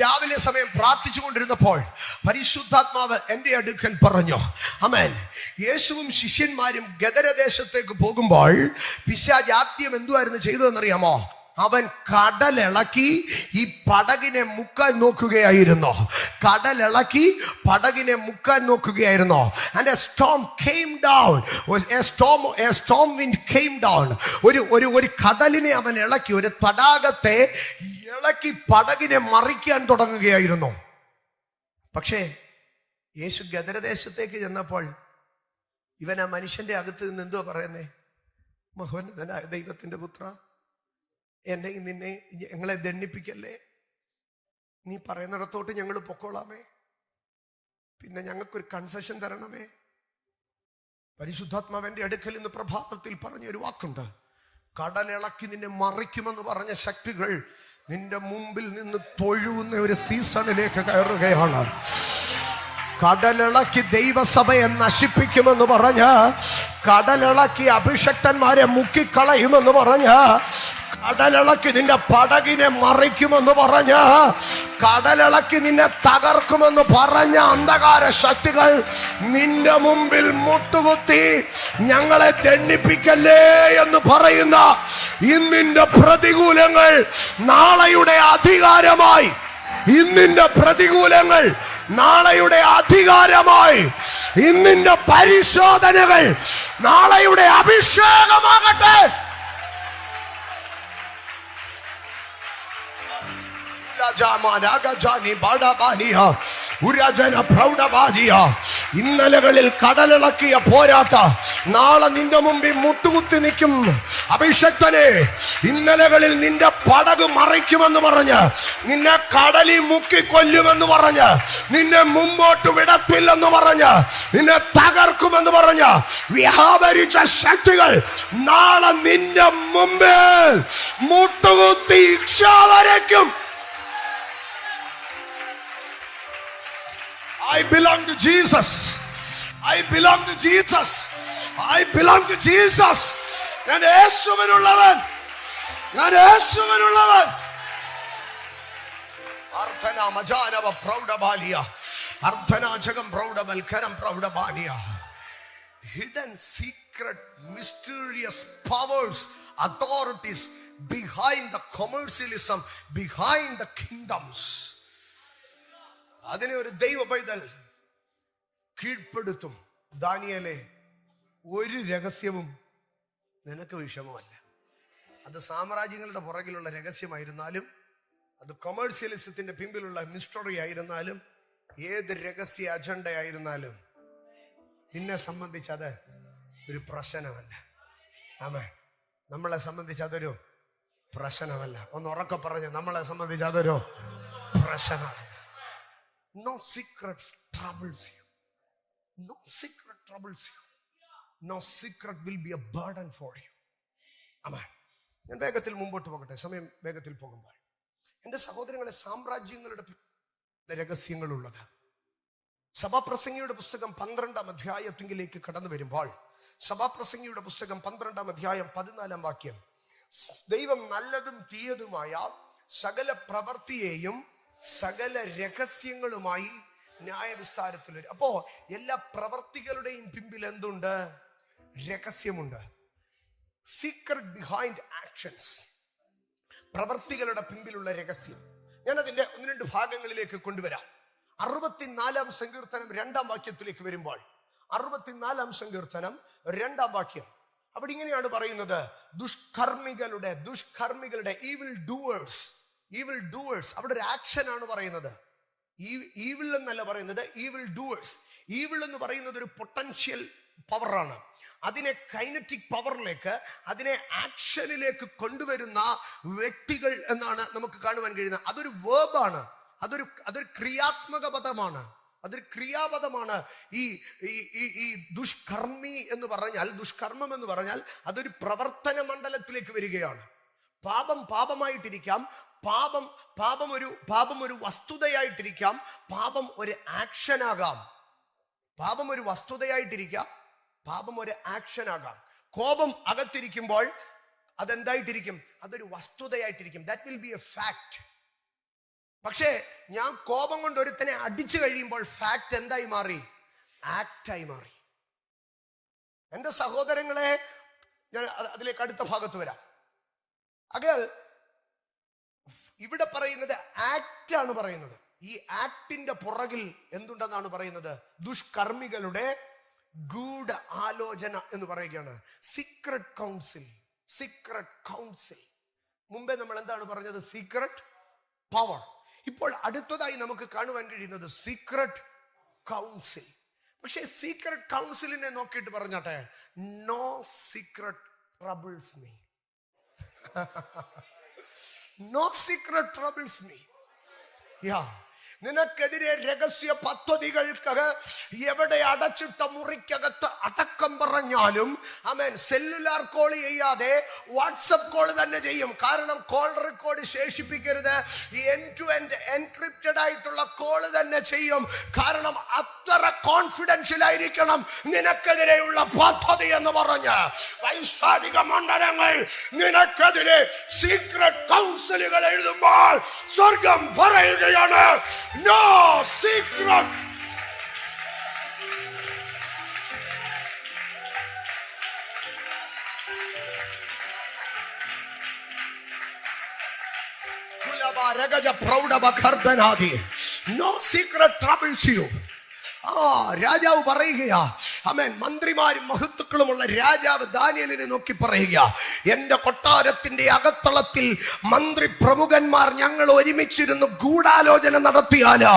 രാവിലെ സമയം പ്രാർത്ഥിച്ചു കൊണ്ടിരുന്നപ്പോൾ പരിശുദ്ധാത്മാവ് എൻ്റെ അടുക്കൽ പറഞ്ഞു, ആമേൻ, യേശുവും ശിഷ്യന്മാരും ഗദരദേശത്തേക്ക് പോകുമ്പോൾ പിശാച് ആദ്യം എന്തുവായിരുന്നു ചെയ്തതെന്നറിയാമോ? അവൻ കടലിളക്കി ഈ പടകിനെ മുക്കാൻ നോക്കുകയായിരുന്നു. And a storm came down. A storm wind came down. ഒരു കടലിനെ അവൻ ഇളക്കി, ഒരു തടാകത്തെ ഇളക്കി പടകിനെ മറിക്കാൻ തുടങ്ങുകയായിരുന്നു. പക്ഷേ യേശു ഗദരദേശത്തേക്ക് ചെന്നപ്പോൾ ഇവൻ ആ മനുഷ്യന്റെ അകത്ത് നിന്ന് എന്തോ പറയുന്നേ? മഹോന്നതനായ ദൈവത്തിന്റെ പുത്ര, എന്നെ നിന്നെ ഞങ്ങളെ ദണ്ഡിപ്പിക്കല്ലേ, നീ പറയുന്നിടത്തോട്ട് ഞങ്ങൾ പൊക്കോളാമേ, പിന്നെ ഞങ്ങൾക്കൊരു കൺസെഷൻ തരണമേ. പരിശുദ്ധാത്മാവിന്റെ അടുക്കൽ ഇന്ന് പ്രഭാതത്തിൽ പറഞ്ഞൊരു വാക്കുണ്ട്, കടലിളക്കി നിന്നെ മറിക്കുമെന്ന് പറഞ്ഞ ശക്തികൾ നിന്റെ മുമ്പിൽ നിന്ന് തൊഴുന്ന ഒരു സീസണിലേക്ക് കയറുകയാണ്. കടലിളക്കി ദൈവസഭയെ നശിപ്പിക്കുമെന്ന് പറഞ്ഞ്, കടലിളക്കി അഭിഷക്തന്മാരെ മുക്കിക്കളയുമെന്ന് പറഞ്ഞ്, കടലിളക്കി നിന്റെ പടകിനെ മറിക്കുമെന്ന് പറഞ്ഞ്, കടലിളക്കി നിന്നെ തകർക്കുമെന്ന് പറഞ്ഞ അന്ധകാര ശക്തികൾ നിന്റെ മുമ്പിൽ മുട്ടുകുത്തി ഞങ്ങളെ ദണ്ഡിപ്പിക്കല്ലേ എന്ന് പറയുന്ന ഇന്നിന്റെ പ്രതികൂലങ്ങൾ നാളെയുടെ അധികാരമായി ഇന്നിന്റെ പ്രതികൂലങ്ങൾ നാളെയുടെ അധികാരമായി, ഇന്നിന്റെ പരിശോധനകൾ നാളെയുടെ അഭിഷേകമാകട്ടെ. ഇന്നലകളിൽ കടലിളക്കിയ പോരാട്ട നാളെ നിന്റെ മുമ്പിൽ മുട്ടുകുത്തി നിൽക്കും. അഭിഷക്തനെ, ഇന്നലകളിൽ നിന്റെ പടക് മറിക്കുമെന്ന് പറഞ്ഞ്, നിന്നെ കടലിൽ മുക്കിക്കൊല്ലുമെന്ന് പറഞ്ഞ്, നിന്നെ മുമ്പോട്ട് വിടത്തില്ലെന്ന് പറഞ്ഞ്, നിന്നെ തകർക്കുമെന്ന് പറഞ്ഞ് വ്യാപരിച്ച ശക്തികൾ നാളെ നിന്റെ മുമ്പിൽ മുട്ടുകുത്തി ഇക്ഷ വരയ്ക്കും. I belong to Jesus. I belong to Jesus. I belong to Jesus. ഞാൻ യേശുവിനുള്ളവൻ, ഞാൻ യേശുവിനുള്ളവൻ. Ardhana മജാനവ പ്രൗഢബാലിയ, Ardhana ജഗം പ്രൗഢവൽക്കരം പ്രൗഢബാലിയ. Hidden secret mysterious powers, authorities behind the commercialism, behind the kingdoms. അതിനെ ഒരു ദൈവ പൈതൽ കീഴ്പ്പെടുത്തും. ദാനിയേലേ, ഒരു രഹസ്യവും നിനക്ക് വിഷമമല്ല. അത് സാമ്രാജ്യങ്ങളുടെ പുറകിലുള്ള രഹസ്യമായിരുന്നാലും, അത് കൊമേഴ്സ്യലിസത്തിന്റെ പിമ്പിലുള്ള മിസ്റ്ററി ആയിരുന്നാലും, ഏത് രഹസ്യ അജണ്ട ആയിരുന്നാലും നിന്നെ സംബന്ധിച്ച് അത് ഒരു പ്രശ്നമല്ല. ആമേൻ. നമ്മളെ സംബന്ധിച്ച് അതൊരു പ്രശ്നമല്ല. ഒന്ന് ഉറക്കെ പറഞ്ഞ്, നമ്മളെ സംബന്ധിച്ച് അതൊരു പ്രശ്നമല്ല. No secret troubles you. No secret troubles you. No secret will be a burden for you. Amen. ഞാൻ വേഗത്തിൽ മുമ്പോട്ട് പോകട്ടെ, സമയം വേഗത്തിൽ പോകുമ്പോൾ. എൻ്റെ സഹോദരങ്ങളെ, സാമ്രാജ്യങ്ങളുടെ രഹസ്യങ്ങളുള്ളത്. സഭാപ്രസംഗിയുടെ പുസ്തകം 12-ാം അധ്യായത്തിലേക്ക് കടന്നു വരുമ്പോൾ, സഭാപ്രസംഗിയുടെ പുസ്തകം 12-ാം അധ്യായം 14-ാം വാക്യം, ദൈവം നല്ലതും തീയതുമായ സകല പ്രവൃത്തിയെയും സകല രഹസ്യങ്ങളുമായി ന്യായവിസ്താരത്തിൽ വരും. അപ്പോ എല്ലാ പ്രവർത്തികളുടെയും പിമ്പിൽ എന്തുണ്ട്? രഹസ്യമുണ്ട്. സീക്രട്ട് ബിഹൈൻഡ് ആക്ഷൻസ്, പ്രവർത്തികളുടെ പിമ്പിലുള്ള രഹസ്യം. ഞാൻ അതിന്റെ 1-2 ഭാഗങ്ങളിലേക്ക് കൊണ്ടുവരാം. 64-ാം സങ്കീർത്തനം 2-ാം വാക്യത്തിലേക്ക് വരുമ്പോൾ, 64-ാം സങ്കീർത്തനം 2-ാം വാക്യം, അവിടെ ഇങ്ങനെയാണ് പറയുന്നത്: ദുഷ്കർമ്മികളുടെ ഈവിൾ ഡൂവേഴ്സ്. അവിടെ ഒരു ആക്ഷൻ ആണ് പറയുന്നത്. ഈവിൾ എന്നല്ല പറയുന്നത്, ഈവിൾ ഡൂവേഴ്സ്. ഈവിൾ എന്ന് പറയുന്നത് ഒരു പൊട്ടൻഷ്യൽ പവറാണ്. അതിനെ കൈനറ്റിക് പവറിലേക്ക്, അതിനെ ആക്ഷനിലേക്ക് കൊണ്ടുവരുന്ന വ്യക്തികൾ എന്നാണ് നമുക്ക് കാണുവാൻ കഴിയുന്നത്. അതൊരു വേർബാണ്, അതൊരു ക്രിയാത്മക പദമാണ്, അതൊരു ക്രിയാപദമാണ്. ഈ ദുഷ്കർമ്മി എന്ന് പറഞ്ഞാൽ, ദുഷ്കർമ്മം എന്ന് പറഞ്ഞാൽ അതൊരു പ്രവർത്തന മണ്ഡലത്തിലേക്ക് വരികയാണ്. പാപമായിട്ടിരിക്കാം, പാപം ഒരു വസ്തുതയായിട്ടിരിക്കാം, പാപം ഒരു ആക്ഷൻ ആകാം. പാപം ഒരു വസ്തുതയായിട്ടിരിക്കാം, പാപം ഒരു ആക്ഷൻ ആകാം. കോപം അകത്തിരിക്കുമ്പോൾ അതെന്തായിട്ടിരിക്കും? അതൊരു വസ്തുതയായിട്ടിരിക്കും. That will be a fact. പക്ഷേ ഞാൻ കോപം കൊണ്ട് ഒരുത്തനെ അടിച്ചു കഴിയുമ്പോൾ ഫാക്ട് എന്തായി മാറി? ആക്റ്റായി മാറി. എന്റെ സഹോദരങ്ങളെ, ഞാൻ അതിലേക്ക് അടുത്ത ഭാഗത്ത് വരാം. അകൽ ഇവിടെ പറയുന്നത് ആക്ട് ആണ് പറയുന്നത്. ഈ ആക്ടിന്റെ പുറകിൽ എന്തുണ്ടെന്നാണ് പറയുന്നത്? ദുഷ്കർമ്മികളുടെ ഗൂഢ ആലോചന എന്ന് പറയുകയാണ്. Secret council. മുമ്പേ നമ്മൾ എന്താണ് പറഞ്ഞത്? Secret power. ഇപ്പോൾ അടുത്തതായി നമുക്ക് കാണുവാൻ കഴിയുന്നത് സീക്രട്ട് കൗൺസിൽ. പക്ഷേ സീക്രട്ട് കൗൺസിലിനെ നോക്കിയിട്ട് പറഞ്ഞാട്ടെ, no secret troubles me. No secret troubles me. Yeah. നിനക്കെതിരെ രഹസ്യ പദ്ധതികൾക്ക് എവിടെ അടച്ചിട്ട മുറിക്കകത്ത് അടക്കം പറഞ്ഞാലും, ആമേൻ, സെല്ലുലാർ കോൾ ചെയ്യാതെ വാട്സപ്പ് കോൾ തന്നെ ചെയ്യും. കാരണം കോൾ റെക്കോർഡ് ശേഷിപ്പിക്കരുത്. എൻഡ് ടു എൻഡ് എൻക്രിപ്റ്റഡ് ആയിട്ടുള്ള കോൾ തന്നെ ചെയ്യും. കാരണം അത്ര കോൺഫിഡൻഷ്യൽ ആയിരിക്കണം നിനക്കെതിരെയുള്ള പദ്ധതി എന്ന് പറഞ്ഞ് വൈശാരിക മണ്ഡലങ്ങൾ നിനക്കെതിരെ സീക്രട്ട് കൗൺസിലുകൾ എഴുതുമ്പോൾ സ്വർഗം പറയുകയാണ്, no secret. No secret troubles you. രാജാവ് പറയുകയാ, ആമേൻ, മന്ത്രിമാരും മഹത്തുക്കളുമുള്ള രാജാവ് ദാനിയേലിനെ നോക്കി പറയുക, എന്റെ കൊട്ടാരത്തിന്റെ അകത്തളത്തിൽ മന്ത്രി പ്രമുഖന്മാർ ഞങ്ങൾ ഒരുമിച്ചിരുന്ന് ഗൂഢാലോചന നടത്തിയാലോ,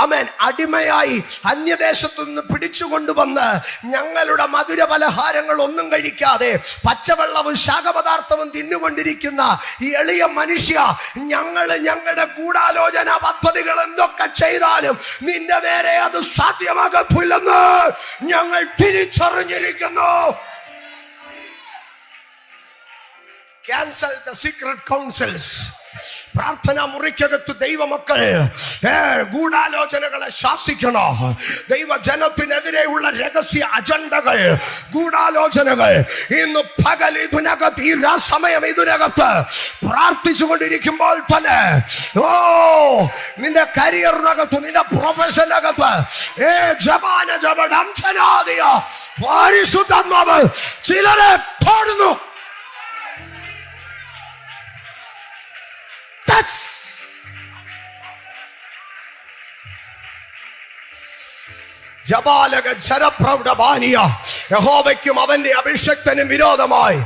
ആമേൻ, അടിമയായി അന്യദേശത്തു നിന്ന് പിടിച്ചുകൊണ്ടുവന്ന് ഞങ്ങളുടെ മധുര പലഹാരങ്ങൾ ഒന്നും കഴിക്കാതെ പച്ചവെള്ളവും ശാഖപദാർത്ഥവും തിന്നുകൊണ്ടിരിക്കുന്ന ഈ എളിയ മനുഷ്യ, ഞങ്ങളുടെ ഗൂഢാലോചന പദ്ധതികൾ എന്തൊക്കെ ചെയ്താലും നിന്റെ നേരെ അത് സാധ്യമാകത്തില്ലെന്ന് ഞങ്ങൾ തിരിച്ചറിഞ്ഞിരിക്കുന്നു. Cancel the secret councils. പ്രാർത്ഥനാ മുറിക്കകത്ത് ദൈവമക്കൾ ഗൂഢാലോചനകളെ ശാസിക്കണോ? ദൈവജനത്തിനെതിരെയുള്ള രഹസ്യ അജണ്ടകൾ, ഗൂഢാലോചനകൾ ഇന്ന് പകൽ ഇതിനകത്ത്, ഈ സമയം ഇതിനകത്ത് പ്രാർത്ഥിച്ചു കൊണ്ടിരിക്കുമ്പോൾ തന്നെ നിന്റെ കരിയറിനകത്ത്, നിന്റെ പ്രൊഫഷനകത്ത് പരിശുദ്ധാത്മാവ് ചിലരെ പാടുന്നു. യഹോവയ്ക്കും അവന്റെ അഭിഷക്തനും വിരോധമായി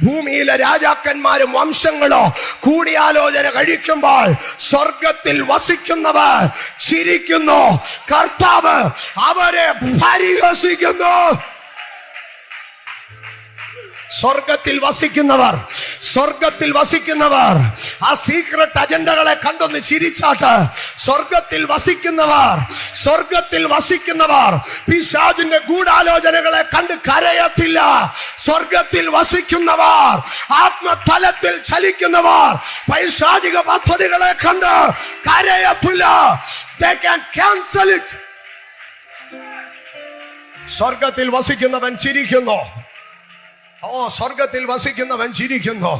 ഭൂമിയിലെ രാജാക്കന്മാരും വംശങ്ങളോ കൂടിയാലോചന കഴിക്കുമ്പോൾ സ്വർഗത്തിൽ വസിക്കുന്നവർ ചിരിക്കുന്നു, കർത്താവ് അവരെ പരിഹസിക്കുന്നു. സ്വർഗത്തിൽ വസിക്കുന്നവർ ആ സീക്രട്ട് അജണ്ടകളെ കണ്ടൊന്ന് ചിരിച്ചാട്ട്. സ്വർഗത്തിൽ വസിക്കുന്നവർ പിശാചിന്റെ ഗൂഢാലോചനകളെ കണ്ട് കരയത്തില്ല. സ്വർഗത്തിൽ വസിക്കുന്നവർ, ആത്മതലത്തിൽ ചലിക്കുന്നവർ പൈശാചിക പദ്ധതികളെ കണ്ട് കരയത്തില്ല. They can cancel it. സ്വർഗത്തിൽ വസിക്കുന്നവൻ ചിരിക്കുന്നു. സ്വർഗത്തിൽ വസിക്കുന്നവൻ ചിരിക്കുന്നു.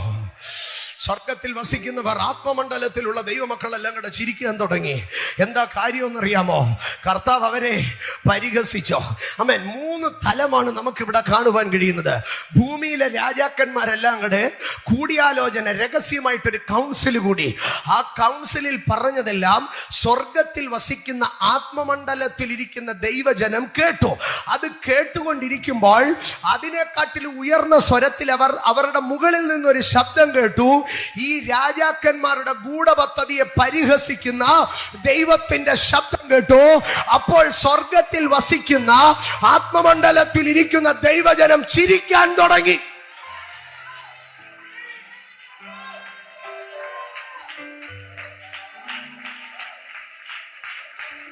സ്വർഗത്തിൽ വസിക്കുന്നവർ ആത്മമണ്ഡലത്തിലുള്ള ദൈവമക്കളെല്ലാം കൂടെ ചിരിക്കാൻ തുടങ്ങി. എന്താ കാര്യമെന്നറിയാമോ? കർത്താവ് അവരെ പരിഹസിച്ചോ. ആമേൻ. 3 തലമാണ് നമുക്കിവിടെ കാണുവാൻ കഴിയുന്നത്. ഭൂമിയിലെ രാജാക്കന്മാരെല്ലാം കൂടെ കൂടിയാലോചന, രഹസ്യമായിട്ടൊരു കൗൺസിൽ കൂടി. ആ കൗൺസിലിൽ പറഞ്ഞതെല്ലാം സ്വർഗത്തിൽ വസിക്കുന്ന ആത്മമണ്ഡലത്തിൽ ഇരിക്കുന്ന ദൈവജനം കേട്ടു. അത് കേട്ടുകൊണ്ടിരിക്കുമ്പോൾ അതിനെക്കാട്ടിൽ ഉയർന്ന സ്വരത്തിൽ അവരുടെ മുകളിൽ നിന്നൊരു ശബ്ദം കേട്ടു. ഈ രാജാക്കന്മാരുടെ ഗൂഢപദ്ധതിയെ പരിഹസിക്കുന്ന ദൈവത്തിന്റെ ശബ്ദം കേട്ടു. അപ്പോൾ സ്വർഗത്തിൽ വസിക്കുന്ന ആത്മമണ്ഡലത്തിൽ ഇരിക്കുന്ന ദൈവജനം ചിരിക്കാൻ തുടങ്ങി.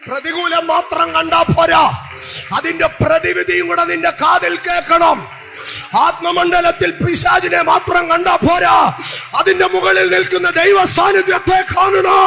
പ്രതികൂലം മാത്രം കണ്ടാ പോരാ, അതിന്റെ പ്രതിവിധിയും കൂടെ നിന്റെ കാതിൽ കേൾക്കണം. ആത്മമണ്ഡലത്തിൽ പിശാചിനെ മാത്രം കണ്ടാ പോരാ, അതിന്റെ മുകളിൽ നിൽക്കുന്ന ദൈവ സാന്നിധ്യത്തെ കാണണോ?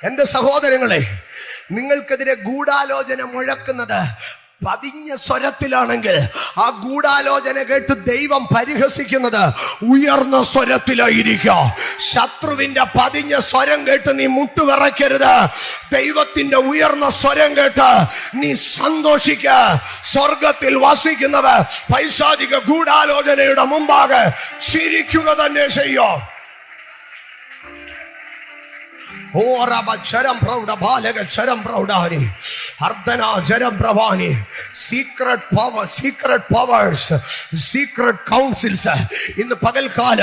എന്റെ സഹോദരങ്ങളെ, നിങ്ങൾക്കെതിരെ ഗൂഢാലോചന മുഴക്കുന്നത് പതിഞ്ഞ സ്വരത്തിലാണെങ്കിൽ ആ ഗൂഢാലോചന കേട്ട് ദൈവം പരിഹസിക്കുന്നത് ഉയർന്ന സ്വരത്തിലായിരിക്കാം. ശത്രുവിന്റെ പതിഞ്ഞ സ്വരം കേട്ട് നീ മുട്ടുവിറയ്ക്കരുത്. ദൈവത്തിന്റെ ഉയർന്ന സ്വരം കേട്ട് നീ സന്തോഷിക്ക. സ്വർഗത്തിൽ വസിക്കുന്നവർ പൈശാചിക ഗൂഢാലോചനയുടെ മുമ്പാകെ ചിരിക്കുക തന്നെ ചെയ്യോ. Secret powers, secret councils. ഇന്ന് പകൽക്കാല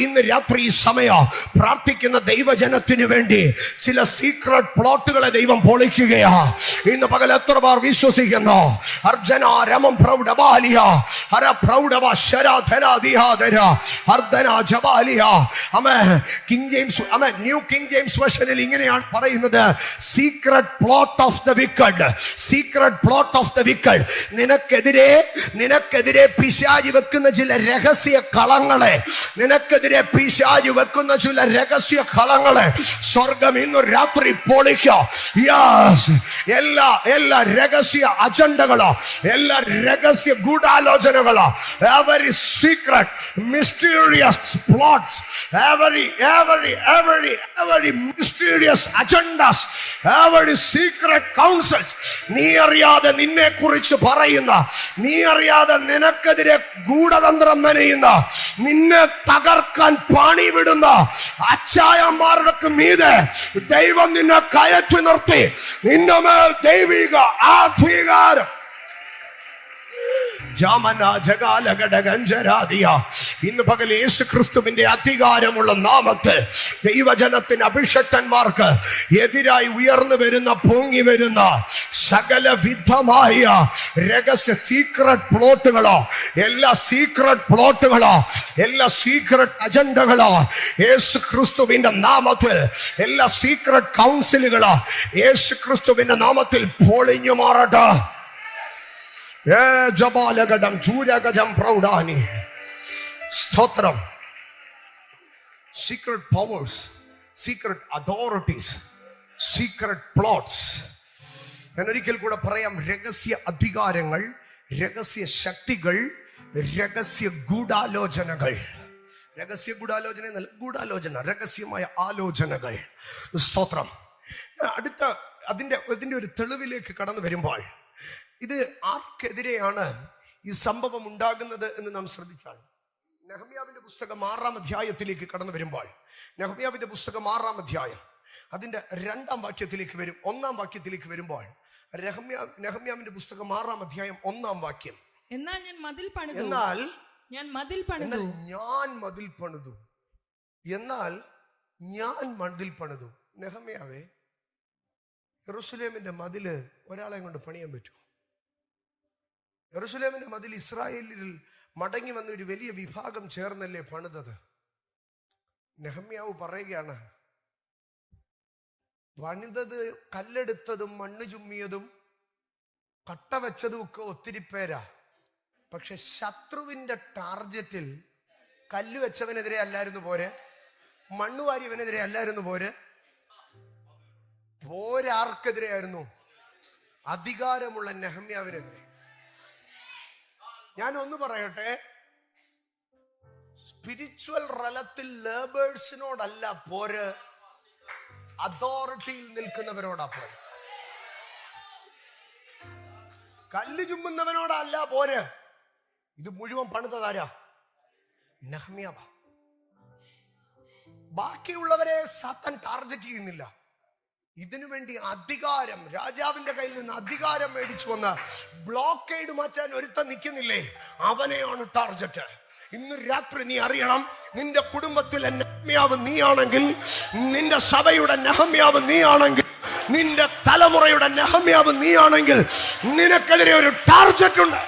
ഇന്ന് രാത്രി ഈ സമയം പ്രാർത്ഥിക്കുന്ന ദൈവജനത്തിന് വേണ്ടി ചില സീക്രട്ട് പ്ലോട്ടുകളെ ദൈവം പൊളിക്കുകയാ. ഇന്ന് പകൽ എത്ര പേർ വിശ്വസിക്കുന്നു? അർജനാരമം പ്രൗഢബാലിയ ഹര പ്രൗഢവ ശരാധരാദിഹാദര അർദ്ധന ജബാലിയ. King James, new King James വേർഷനിൽ ഇങ്ങനെയാണ് പറയുന്നത്: secret plot of the wicked, secret plot of the wicked. നിനക്കെതിരെ പിശാച് വെക്കുന്ന ചില രഹസ്യ കളങ്ങളെ, നിനക്കെതിരെ പിശാച് വെക്കുന്ന ചില രഹസ്യ കളങ്ങളെ സ്വർഗം ഇന്ന് രാത്രി പൊളിക്കുക. എല്ലാ രഹസ്യ അജണ്ടകളോ, എല്ലാ രഹസ്യ ഗൂഢാലോചനകളോ, every secret mysterious plots, every mysterious agendas, every secret counsels, നീ അറിയാതെ നിന്നെ കുറിച്ച് പറയുന്ന, നീ അറിയാതെ നിനക്കെതിരെ ഗൂഢതന്ത്രം മെനയുന്ന, നിന്നെ തകർക്കാൻ പണി വിടുന്ന അച്ചായന്മാരുടെ മീതെ ദൈവം നിന്നെ കയറ്റി നിർത്തി. നിന്റെ മേൽ ദൈവിക അധികാരം. ഇന്ന് പകൽ യേശു ക്രിസ്തുവിന്റെ അധികാരമുള്ള നാമത്തിൽ ദൈവജനത്തിന്, അഭിഷക്തന്മാർക്ക് എതിരായി ഉയർന്നു വരുന്ന, പൊങ്ങി വരുന്ന സകല വിധമായ രഹസ്യ സീക്രട്ട് പ്ലോട്ടുകളോ, എല്ലാ സീക്രട്ട് അജണ്ടകളോ യേശു ക്രിസ്തുവിന്റെ നാമത്തിൽ, എല്ലാ സീക്രട്ട് കൗൺസിലുകളോ യേശു ക്രിസ്തുവിന്റെ നാമത്തിൽ പൊളിഞ്ഞു മാറട്ടെ. സ്തോത്രം. Secret powers, secret authorities, secret plots. ഞാൻ ഒരിക്കൽ കൂടെ പറയാം. രഹസ്യ അധികാരങ്ങൾ, രഹസ്യ ശക്തികൾ, രഹസ്യ ഗൂഢാലോചനകൾ. രഹസ്യ ഗൂഢാലോചന എന്നല്ല, ഗൂഢാലോചന, രഹസ്യമായ ആലോചനകൾ. സ്തോത്രം. അതിന്റെ ഒരു തെളിവിലേക്ക് കടന്നു വരുമ്പോൾ, ഇത് ആർക്കെതിരെയാണ് ഈ സംഭവം ഉണ്ടാകുന്നത് എന്ന് നാം ശ്രദ്ധിച്ചാൽ, നെഹമ്യാവിന്റെ പുസ്തകം 6-ാം അധ്യായത്തിലേക്ക് കടന്നു വരുമ്പോൾ, നെഹമ്യാവിന്റെ പുസ്തകം 6-ാം അധ്യായം അതിന്റെ 2-ാം വാക്യത്തിലേക്ക് വരും. 1-ാം വാക്യത്തിലേക്ക് വരുമ്പോൾ, നെഹമ്യാവിന്റെ പുസ്തകം 6-ാം അധ്യായം 1-ാം വാക്യം. എന്നാൽ ഞാൻ മതിൽ പണിതു. എന്നാൽ ഞാൻ മതിൽ പണിതു. നെഹമ്യാവേ, യെരൂശലേമിന്റെ മതില് ഒരാളെ കൊണ്ട് പണിയാൻ പറ്റുമോ? യെരൂശലേമിന്റെ മതിൽ ഇസ്രായേലിൽ മടങ്ങി വന്ന ഒരു വലിയ വിഭാഗം ചേർന്നല്ലേ പണിതത്. നെഹമ്യാവ് പറയുകയാണ്, പണിതത്, കല്ലെടുത്തതും മണ്ണ് ചുമ്മിയതും കട്ട വെച്ചതും ഒക്കെ ഒത്തിരി പേരാ. പക്ഷെ ശത്രുവിന്റെ ടാർജറ്റിൽ കല്ല് വെച്ചവനെതിരെ അല്ലായിരുന്നു പോരെ, മണ്ണ് വാരിയവനെതിരെ അല്ലായിരുന്നു പോരെ, പോരാർക്കെതിരെയായിരുന്നു? അധികാരമുള്ള നെഹമ്യാവിനെതിരെ. ഞാൻ ഒന്ന് പറയട്ടെ, സ്പിരിച്വൽ റലത്തിൽ ലേബേഴ്സിനോടല്ല പോര്, അതോറിറ്റിയിൽ നിൽക്കുന്നവരോടാ പോര്. കല്ല് ചുമ്മുന്നവനോടല്ല പോര്. ഇത് മുഴുവൻ പണിതതാരാ? നെഹമ്യാവ. ബാക്കിയുള്ളവരെ സാത്താൻ ടാർഗറ്റ് ചെയ്യുന്നില്ല. ഇതിനു വേണ്ടി അധികാരം, രാജാവിന്റെ കയ്യിൽ നിന്ന് അധികാരം മേടിച്ചു വന്ന ബ്ലോക്കേഡ് മാറ്റാൻ ഒരുത്തൻ നിൽക്കുന്നില്ലേ, അവനെയാണ് ടാർഗറ്റ്. ഇന്ന് രാത്രി നീ അറിയണം, നിന്റെ കുടുംബത്തിലെ നെഹമ്യാവ് നീയാണെങ്കിൽ, നിന്റെ സഭയുടെ നെഹമ്യാവ് നീയാണെങ്കിൽ, നിന്റെ തലമുറയുടെ നെഹമ്യാവ് നീയാണെങ്കിൽ, നിനക്കെതിരെ ഒരു ടാർഗറ്റ് ഉണ്ട്.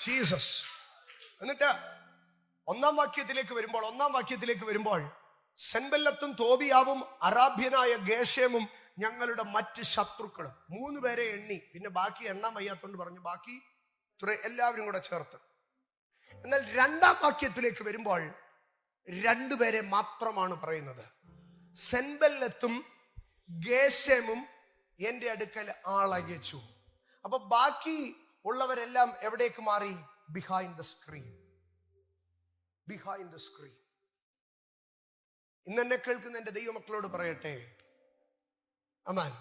ജീസസ്. എന്നിട്ട് 1-ാം വാക്യത്തിലേക്ക് വരുമ്പോൾ സെൻബല്ലത്തും തോബിയാവും അറാബ്യനായ ഗേഷേമും ഞങ്ങളുടെ മറ്റ് ശത്രുക്കളും. 3 പേരെ എണ്ണി, പിന്നെ ബാക്കി എണ്ണാൻ വയ്യാത്തോണ്ട് പറഞ്ഞു ബാക്കി എല്ലാവരും കൂടെ ചേർത്ത്. എന്നാൽ 2-ാം വാക്യത്തിലേക്ക് വരുമ്പോൾ 2 പേരെ മാത്രമാണ് പറയുന്നത്. സെൻബല്ലത്തും ഗേഷേമും എന്റെ അടുക്കൽ ആളയച്ചു. അപ്പൊ ബാക്കി ഉള്ളവരെല്ലാം എവിടേക്ക് മാറി? Behind the screen. ഇന്ന് എന്നെ കേൾക്കുന്ന എന്റെ ദൈവമക്കളോട് പറയട്ടെ, അമാൻ,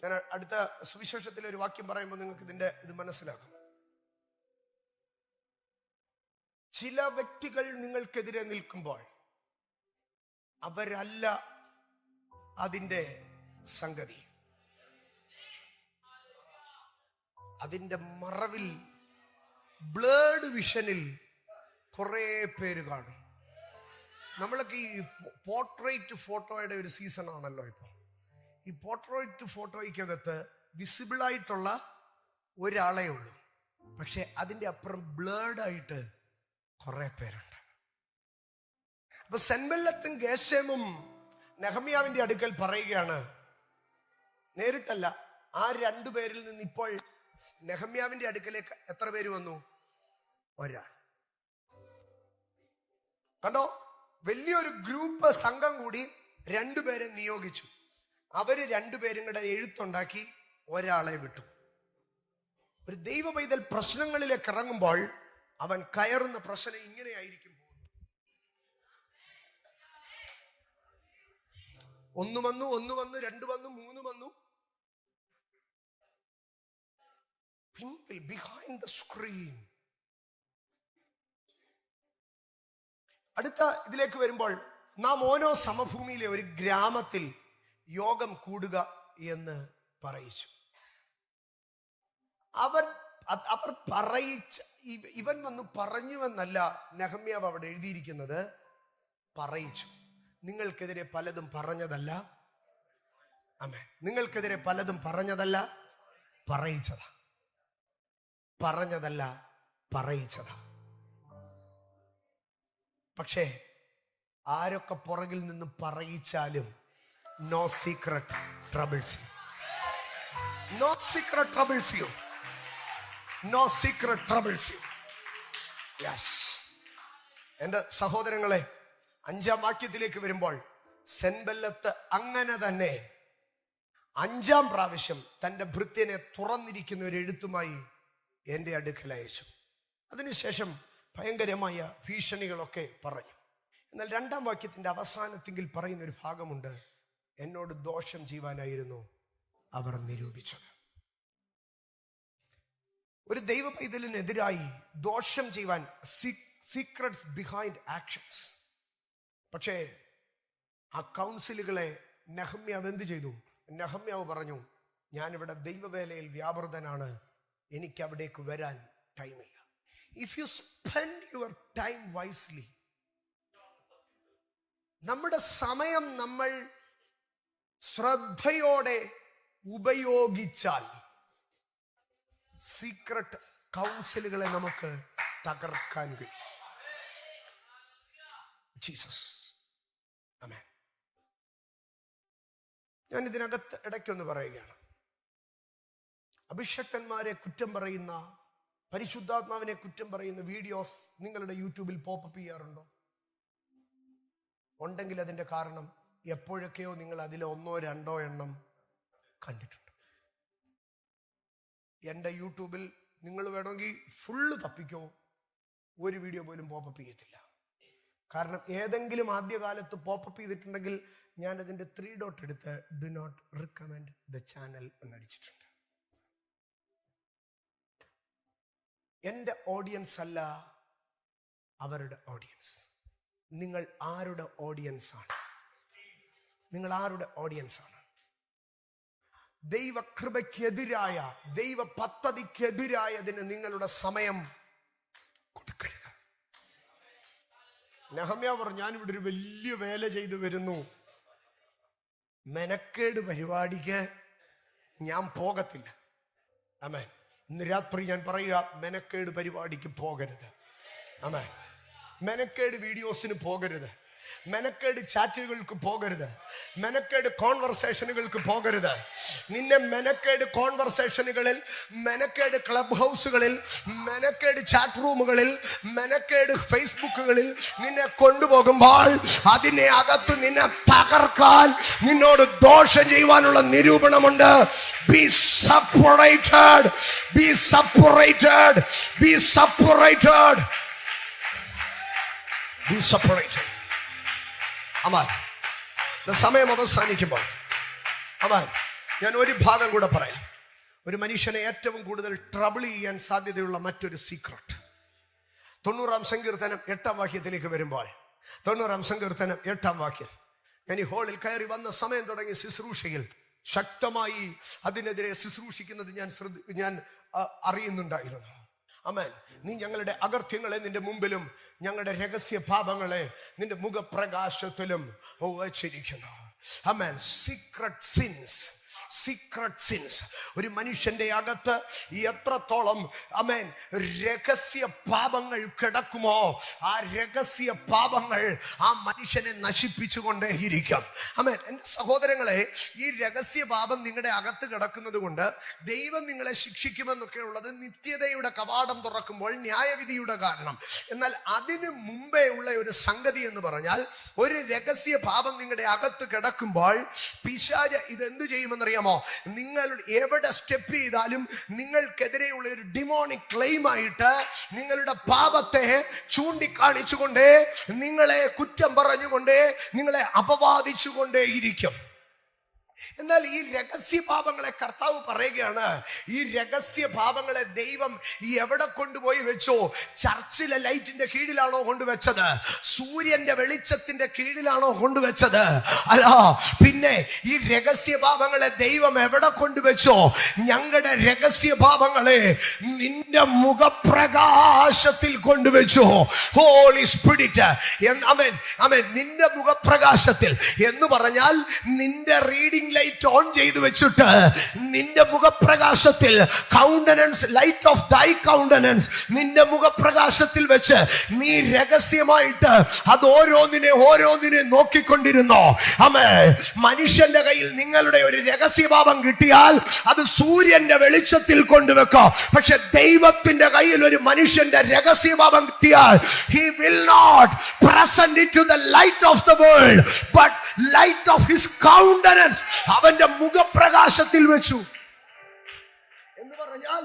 ഞാൻ അടുത്ത സുവിശേഷത്തിലെ ഒരു വാക്യം പറയുമ്പോൾ നിങ്ങൾക്ക് ഇത് മനസ്സിലാക്കും. ചില വ്യക്തികൾ നിങ്ങൾക്കെതിരെ നിൽക്കുമ്പോൾ അവരല്ല അതിൻ്റെ സംഗതി. അതിൻ്റെ മറവിൽ, ബ്ലേഡ് വിഷനിൽ കുറേ പേര് കാണും. നമ്മളൊക്കെ ഈ പോർട്രേറ്റ് ഫോട്ടോയുടെ ഒരു സീസൺ ആണല്ലോ ഇപ്പോൾ. ഈ പോർട്രേറ്റ് ഫോട്ടോയ്ക്കകത്ത് വിസിബിളായിട്ടുള്ള ഒരാളേ ഉള്ളൂ. പക്ഷെ അതിൻ്റെ അപ്പുറം ബ്ലേഡായിട്ട് കുറെ പേരുണ്ട്. അപ്പൊ സൻബല്ലത്തും ഗേശേമും നെഹമ്യാവിന്റെ അടുക്കൽ പറയുകയാണ്, നേരിട്ടല്ല, ആ രണ്ടുപേരിൽ നിന്ന് ഇപ്പോൾ നെഹമ്യാവിന്റെ അടുക്കലേക്ക് എത്ര പേര് വന്നു? ഒരാൾ. കണ്ടോ, വലിയൊരു ഗ്രൂപ്പ് സംഘം കൂടി രണ്ടുപേരെ നിയോഗിച്ചു. അവര് രണ്ടുപേരും കൂടെ എഴുത്തുണ്ടാക്കി ഒരാളെ വിട്ടു. ഒരു ദൈവ പൈതൽ പ്രശ്നങ്ങളിലേക്ക് ഇറങ്ങുമ്പോൾ അവൻ കയറുന്ന പ്രശ്നം ഇങ്ങനെയായിരിക്കും. ഒന്ന് വന്നു, രണ്ട് വന്നു, മൂന്ന് വന്നു. Behind the screen. അടുത്ത ഇതിലേക്ക് വരുമ്പോൾ നാം ഓരോ സമഭൂമിയിലെ ഒരു ഗ്രാമത്തിൽ യോഗം കൂടുക എന്ന് പറയിച്ചു. അവർ പറയിച്ച, ഇവൻ വന്നു പറഞ്ഞുവെന്നല്ല നെഹമ്യാവ് അവിടെ എഴുതിയിരിക്കുന്നത്, പറയിച്ചു. നിങ്ങൾക്കെതിരെ പലതും പറഞ്ഞതല്ല, ആമേൻ, നിങ്ങൾക്കെതിരെ പലതും പറഞ്ഞതല്ല, പറയിച്ചതാ. പറഞ്ഞതല്ല, പറയിച്ചതാ. പക്ഷേ ആരൊക്കെ പുറകിൽ നിന്ന് പറയിച്ചാലും no secret troubles you, no secret troubles you, no secret troubles you. Yes, എൻ്റെ സഹോദരങ്ങളെ, 5-ാം വാക്യത്തിലേക്ക് വരുമ്പോൾ സെൻബല്ലത്ത് അങ്ങനെ തന്നെ 5-ാം പ്രാവശ്യം തൻ്റെ ഭൃത്യനെ തുറന്നിരിക്കുന്ന ഒരു എഴുത്തുമായി എൻ്റെ അടുക്കൽ അയച്ചു. അതിനുശേഷം ഭയങ്കരമായ ഭീഷണികളൊക്കെ പറഞ്ഞു. എന്നാൽ 2-ാം വാക്യത്തിൻ്റെ അവസാനത്തെങ്കിൽ പറയുന്ന ഒരു ഭാഗമുണ്ട്, എന്നോട് ദോഷം ചെയ്യുവാനായിരുന്നു അവർ നിരൂപിച്ചത്. ഒരു ദൈവ പൈതലിനെതിരായി ദോഷം ചെയ്യുവാൻ, സീക്രട്സ് ബിഹൈൻഡ് ആക്ഷൻസ്. പക്ഷേ ആ കൗൺസിലുകളെ നെഹമ്യാവ് എന്ത് ചെയ്തു? നെഹമ്യാവ് പറഞ്ഞു, ഞാനിവിടെ ദൈവവേലയിൽ വ്യാപൃതനാണ്, എനിക്ക് അവിടേക്ക് വരാൻ ടൈമില്ല. If you spend your time wisely, നമ്മുടെ സമയം നമ്മൾ ശ്രദ്ധയോടെ ഉപയോഗിച്ചാൽ സീക്രട്ട് കൗൺസിലുകളെ നമുക്ക് തകർക്കാൻ കഴിയും. ജീസസ്, ആമേൻ. ഞാൻ ഇതിനകത്ത് ഇടയ്ക്കൊന്ന് പറയുകയാണ്, അഭിഷക്തന്മാരെ കുറ്റം പറയുന്ന, പരിശുദ്ധാത്മാവിനെ കുറ്റം പറയുന്ന വീഡിയോസ് നിങ്ങളുടെ യൂട്യൂബിൽ പോപ്പപ്പ് ചെയ്യാറുണ്ടോ? ഉണ്ടെങ്കിൽ അതിൻ്റെ കാരണം എപ്പോഴൊക്കെയോ നിങ്ങൾ അതിൽ 1-2 എണ്ണം കണ്ടിട്ടുണ്ട്. എൻ്റെ യൂട്യൂബിൽ നിങ്ങൾ വേണമെങ്കിൽ ഫുള്ള് തപ്പിക്കോ, ഒരു വീഡിയോ പോലും പോപ്പപ്പ് ചെയ്യത്തില്ല. കാരണം ഏതെങ്കിലും ആദ്യകാലത്ത് പോപ്പപ്പ് ചെയ്തിട്ടുണ്ടെങ്കിൽ ഞാൻ അതിൻ്റെ 3 ഡോട്ട് എടുത്ത് do not recommend the channel എന്നടിച്ചിട്ടുണ്ട്. എൻ്റെ ഓഡിയൻസ് അല്ല അവരുടെ ഓഡിയൻസ്. നിങ്ങൾ ആരുടെ ഓഡിയൻസ് ആണ്? നിങ്ങൾ ആരുടെ ഓഡിയൻസ് ആണ്? ദൈവകൃപയ്ക്കെതിരായ, ദൈവ പദ്ധതിക്കെതിരായതിന് നിങ്ങളുടെ സമയം കൊടുക്കരുത്. നെഹമ്യാവ് പറഞ്ഞു, ഞാനിവിടെ ഒരു വലിയ വേല ചെയ്തു വരുന്നു, മെനക്കേട് പരിപാടിക്ക് ഞാൻ പോകത്തില്ല. ആമേൻ. ഇന്ന് രാത്രി ഞാൻ പറയുക, മെനക്കേട് പരിപാടിക്ക് പോകരുത്. ആമേൻ. മെനക്കേട് വീഡിയോസിന് പോകരുത്. മെനക്കേട് ചാറ്റുകൾക്ക് പോകരുത്. മെനക്കേട് കോൺവെർസേഷനുകൾക്ക് പോകരുത്. നിന്നെ മെനക്കേട് കോൺവെർസേഷനുകളിൽ, മെനക്കേട് ക്ലബ് ഹൗസുകളിൽ, മെനക്കേട് ചാറ്റ് റൂമുകളിൽ, മെനക്കേട് ഫേസ്ബുക്കുകളിൽ നിന്നെ കൊണ്ടുപോകുമ്പോൾ അതിനെ അകത്ത് നിന്നെ തകർക്കാൻ, നിന്നോട് ദോഷം ചെയ്യുവാനുള്ള നിരൂപണമുണ്ട്. Be separated, be separated, be separated, be separated. Aman, സമയം അവസാനിക്കുമ്പോൾ അമാൻ, ഞാൻ ഒരു ഭാഗം കൂടെ പറയാം. ഒരു മനുഷ്യനെ ഏറ്റവും കൂടുതൽ ട്രബിൾ ചെയ്യാൻ സാധ്യതയുള്ള മറ്റൊരു സീക്രട്ട് 90-ാം സങ്കീർത്തനം 8-ാം വാക്യത്തിലേക്ക് വരുമ്പോൾ, 90-ാം സങ്കീർത്തനം 8-ാം വാക്യം, ഞാൻ ഈ ഹോളിൽ കയറി വന്ന സമയം തുടങ്ങി ശുശ്രൂഷയിൽ ശക്തമായി അതിനെതിരെ ശുശ്രൂഷിക്കുന്നത് ഞാൻ അറിയുന്നുണ്ടായിരുന്നു. ആമേൻ. നീ ഞങ്ങളുടെ അകൃത്യങ്ങളെ നിന്റെ മുമ്പിലും ഞങ്ങളുടെ രഹസ്യ പാപങ്ങളെ നിന്റെ മുഖപ്രകാശത്തിലും വച്ചിരിക്കുന്നു. ആമേൻ. Secret sins, secret sins. ഒരു മനുഷ്യന്റെ അകത്ത് എത്രത്തോളം ആമേൻ രഹസ്യ പാപങ്ങൾ കിടക്കുമോ ആ രഹസ്യ പാപങ്ങൾ ആ മനുഷ്യനെ നശിപ്പിച്ചുകൊണ്ടേയിരിക്കും. ആമേൻ. എൻ്റെ സഹോദരങ്ങളെ, ഈ രഹസ്യ പാപം നിങ്ങളുടെ അകത്ത് കിടക്കുന്നത് കൊണ്ട് ദൈവം നിങ്ങളെ ശിക്ഷിക്കുമെന്നൊക്കെ ഉള്ളത് നിത്യതയുടെ കവാടം തുറക്കുമ്പോൾ ന്യായവിധിയുടെ കാരണം. എന്നാൽ അതിന് മുമ്പേ ഉള്ള ഒരു സംഗതി എന്ന് പറഞ്ഞാൽ, ഒരു രഹസ്യ പാപം നിങ്ങളുടെ അകത്ത് കിടക്കുമ്പോൾ പിശാച് ഇതെന്ത് ചെയ്യുമെന്നറിയാമോ? നിങ്ങൾ എവിടെ സ്റ്റെപ്പ് ചെയ്താലും നിങ്ങൾക്കെതിരെയുള്ള ഒരു ഡിമോണിക് ക്ലെയിം ആയിട്ട് നിങ്ങളുടെ പാപത്തെ ചൂണ്ടിക്കാണിച്ചുകൊണ്ട്, നിങ്ങളെ കുറ്റം പറഞ്ഞുകൊണ്ട്, നിങ്ങളെ അപവാദിച്ചുകൊണ്ടേയിരിക്കും. എന്നാൽ ഈ രഹസ്യ പാപങ്ങളെ കർത്താവ് പറയുകയാണ്, ഈ രഹസ്യ പാപങ്ങളെ ദൈവം ഈ എവിടെ കൊണ്ടുപോയി വെച്ചോ? ചർച്ചിലെ ലൈറ്റിന്റെ കീഴിലാണോ കൊണ്ടുവച്ചത്? സൂര്യന്റെ വെളിച്ചത്തിന്റെ കീഴിലാണോ കൊണ്ടുവച്ചത്? അല്ല, പിന്നെ ഈ രഹസ്യ പാപങ്ങളെ ദൈവം എവിടെ കൊണ്ടുവച്ചോ? ഞങ്ങളുടെ രഹസ്യ പാപങ്ങളെ നിന്റെ മുഖപ്രകാശത്തിൽ കൊണ്ടുവച്ചു. ഹോളി സ്പിരിറ്റ്, ആമേൻ ആമേൻ, നിന്റെ മുഖപ്രകാശത്തിൽ എന്ന് പറഞ്ഞാൽ നിന്റെ റീഡിംഗ് ലൈറ്റ് ഓൺ ചെയ്തു വെച്ചിട്ട് നിന്റെ മുഖപ്രകാശത്തിൽ countenance, light of thy countenance നിന്റെ മുഖപ്രകാശത്തിൽ വെച്ച് നീ രഹസ്യമായിട്ട് അത് ഓരോന്നിനെ നോക്കിക്കൊണ്ടിരുന്നോ? ആമേൻ. മനുഷ്യന്റെ കയ്യിൽ നിങ്ങളുടെ ഒരു രഹസ്യപാപം കിട്ടിയാൽ അത് സൂര്യന്റെ വെളിച്ചത്തിൽ കൊണ്ടുവെക്കാം. പക്ഷെ ദൈവത്തിന്റെ കയ്യിൽ ഒരു മനുഷ്യന്റെ രഹസ്യപാപം കിട്ടിയാൽ he will not present it to the light of the world but light of his countenance, അവന്റെ മുഖപ്രകാശത്തിൽ വെച്ചു. എന്ന് പറഞ്ഞാൽ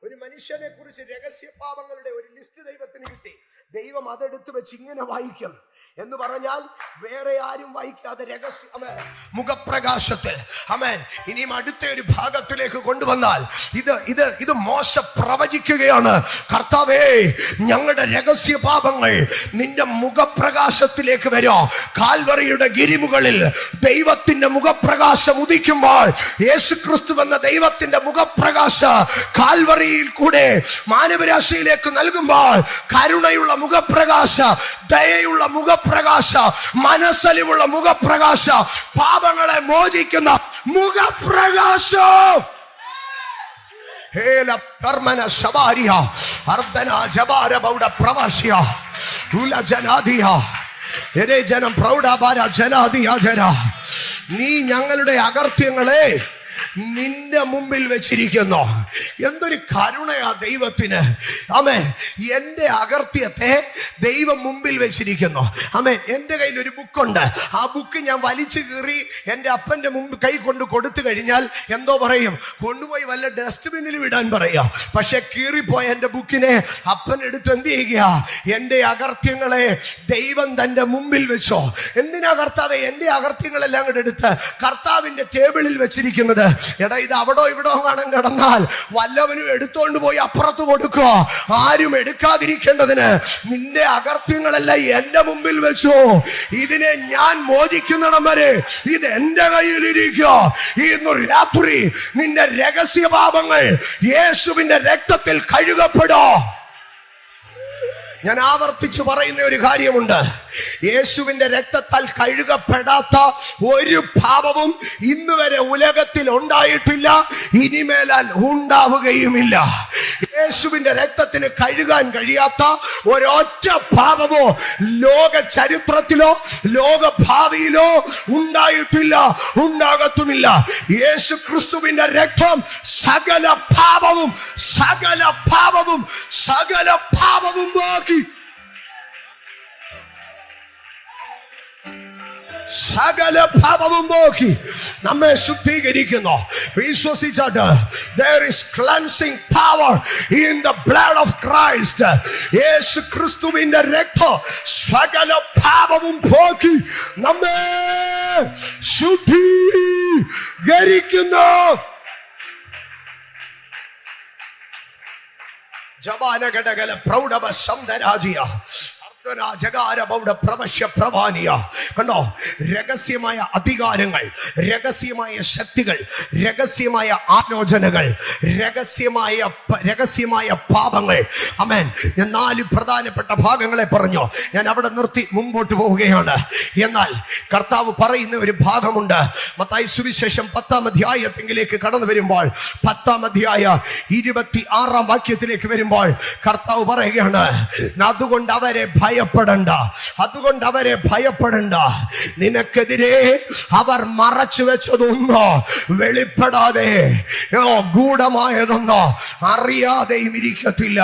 ഒരു മനുഷ്യനെ കുറിച്ച് രഹസ്യ പാപങ്ങളുടെ ഒരു ലിസ്റ്റ് ദൈവത്തിന് കിട്ടി. ദൈവം അതെടുത്ത് വെച്ച് ഇങ്ങനെ വായിക്കും. എന്ന് പറഞ്ഞാൽ വേറെ ആരും വായിക്കാതെ രഹസ്യ മുഖപ്രകാശത്തിൽ. ആമേൻ. ഇനിയും അടുത്ത ഒരു ഭാഗത്തിലേക്ക് കൊണ്ടുവന്നാൽ ഇത് മോശ പ്രവചിക്കുകയാണ്. കർത്താവേ, ഞങ്ങളുടെ രഹസ്യ പാപങ്ങൾ നിന്റെ മുഖപ്രകാശത്തിലേക്ക് വരോ. കാൽവറിയുടെ ഗിരിമുകളിൽ ദൈവത്തിന്റെ മുഖപ്രകാശം ഉദിക്കുമ്പോൾ, യേശുക്രിസ്തു എന്ന ദൈവത്തിന്റെ മുഖപ്രകാശ കാൽവറി കൂടെ മാനവരാശിയിലേക്ക് നൽകുമ്പോൾ, കരുണയുള്ള മുഖപ്രകാശ, ദയയുള്ള മുഖപ്രകാശ, മനസ്സലിവുള്ള മുഖപ്രകാശ, പാപങ്ങളെ മോചിക്കുന്ന മുഖപ്രകാശം. ഹേല കർമ്മന ശബാരിയ അർദ്ധന ജബാര ബൗഡ പ്രവാസിയ ഉല ജനാദിയ എരേ ജനം പ്രൗഢാബാര ജനാദിയ ജന. നീ ഞങ്ങളുടെ അകൃത്യങ്ങളെ നിന്റെ മുമ്പിൽ വെച്ചിരിക്കുന്നു. എന്തൊരു കരുണയാ ദൈവത്തിന്. ആമേൻ. എന്റെ അകൃത്യത്തെ ദൈവം മുമ്പിൽ വെച്ചിരിക്കുന്നു. ആമേൻ. എൻ്റെ കയ്യിൽ ഒരു ബുക്കുണ്ട്. ആ ബുക്ക് ഞാൻ വലിച്ചു കീറി എൻ്റെ അപ്പൻ്റെ മുമ്പ് കൈ കൊണ്ട് കൊടുത്തു കഴിഞ്ഞാൽ എന്തോ പറയും, കൊണ്ടുപോയി വല്ല ഡസ്റ്റ്ബിന്നിൽ വിടാൻ പറയാ. പക്ഷെ കീറിപ്പോയ എൻ്റെ ബുക്കിനെ അപ്പൻ എടുത്ത് എന്ത് ചെയ്യുക? എൻ്റെ അകൃത്യങ്ങളെ ദൈവം തൻ്റെ മുമ്പിൽ വെച്ചോ. എന്തിനാ കർത്താവെ എൻ്റെ അകൃത്യങ്ങളെല്ലാം കൂടെ എടുത്ത് കർത്താവിൻ്റെ ടേബിളിൽ വെച്ചിരിക്കുന്നത്? എടാ, ഇത് അവിടോ ഇവിടോ കാണാൻ കിടന്നാൽ വല്ലവനും എടുത്തോണ്ട് പോയി അപ്പുറത്ത് കൊടുക്കുക. ആരും എടുക്കാതിരിക്കേണ്ടതിന് നിന്റെ അകൃത്യങ്ങളെല്ലാം എന്റെ മുമ്പിൽ വെച്ചു. ഇതിനെ ഞാൻ മോചിക്കുന്നിടം വരെ ഇത് എന്റെ കയ്യിലിരിക്കുക. ഇന്ന് രാത്രി നിന്റെ രഹസ്യ പാപങ്ങൾ യേശുവിന്റെ രക്തത്തിൽ കഴുകപ്പെടോ. ഞാൻ ആവർത്തിച്ചു പറയുന്ന ഒരു കാര്യമുണ്ട്. യേശുവിന്റെ രക്തത്താൽ കഴുകപ്പെടാത്ത ഒരു പാപവും ഇന്ന് വരെ ഉലകത്തിൽ ഉണ്ടായിട്ടില്ല, ഇനിമേലാൽ ഉണ്ടാവുകയുമില്ല. യേശുവിന്റെ രക്തത്തിന് കഴുകാൻ കഴിയാത്ത ഒരൊറ്റ പാപമോ ലോക ചരിത്രത്തിലോ ലോക ഭാവിയിലോ ഉണ്ടായിട്ടില്ല, ഉണ്ടാകത്തുമില്ല. യേശു ക്രിസ്തുവിന്റെ രക്തം സകല പാപവും പോക്കി, സകല പാപവും പോക്കി നമ്മെ ശുദ്ധീകരിക്കുന്നു. വിശ്വസിച്ചാട്ട് there is cleansing power in the blood of Christ. യേശു ക്രിസ്തുവിന്റെ രക്തം സകല പാപവും പോക്കി നമ്മെ ശുദ്ധീകരിക്കുന്നു. കണ്ടോ, രഹസ്യമായ അധികാരങ്ങൾ, രഹസ്യമായ ശക്തികൾ, രഹസ്യമായ ആലോചനകൾ, രഹസ്യമായ പാപങ്ങൾ. ആമേൻ. ഞാൻ 4 പ്രധാനപ്പെട്ട ഭാഗങ്ങളെ പറഞ്ഞു. ഞാൻ അവിടെ നിർത്തി മുമ്പോട്ട് പോവുകയാണ്. എന്നാൽ കർത്താവ് പറയുന്ന ഒരു ഭാഗമുണ്ട്. മത്തായി സുവിശേഷം 10-ാം അധ്യായത്തിലേക്ക് കടന്നു വരുമ്പോൾ 10-ാം അധ്യായ 26-ാം വാക്യത്തിലേക്ക് വരുമ്പോൾ കർത്താവ് പറയുകയാണ്, അതുകൊണ്ട് അവരെ ഭയപ്പെടണ്ട, അതുകൊണ്ട് അവരെ ഭയപ്പെടണ്ട. നിനക്കെതിരെ അവർ മറച്ചു വെച്ചതൊന്നോ വെളിപ്പെടാതെ ഗൂഢമായതൊന്നോ അറിയാതെയും ഇരിക്കത്തില്ല.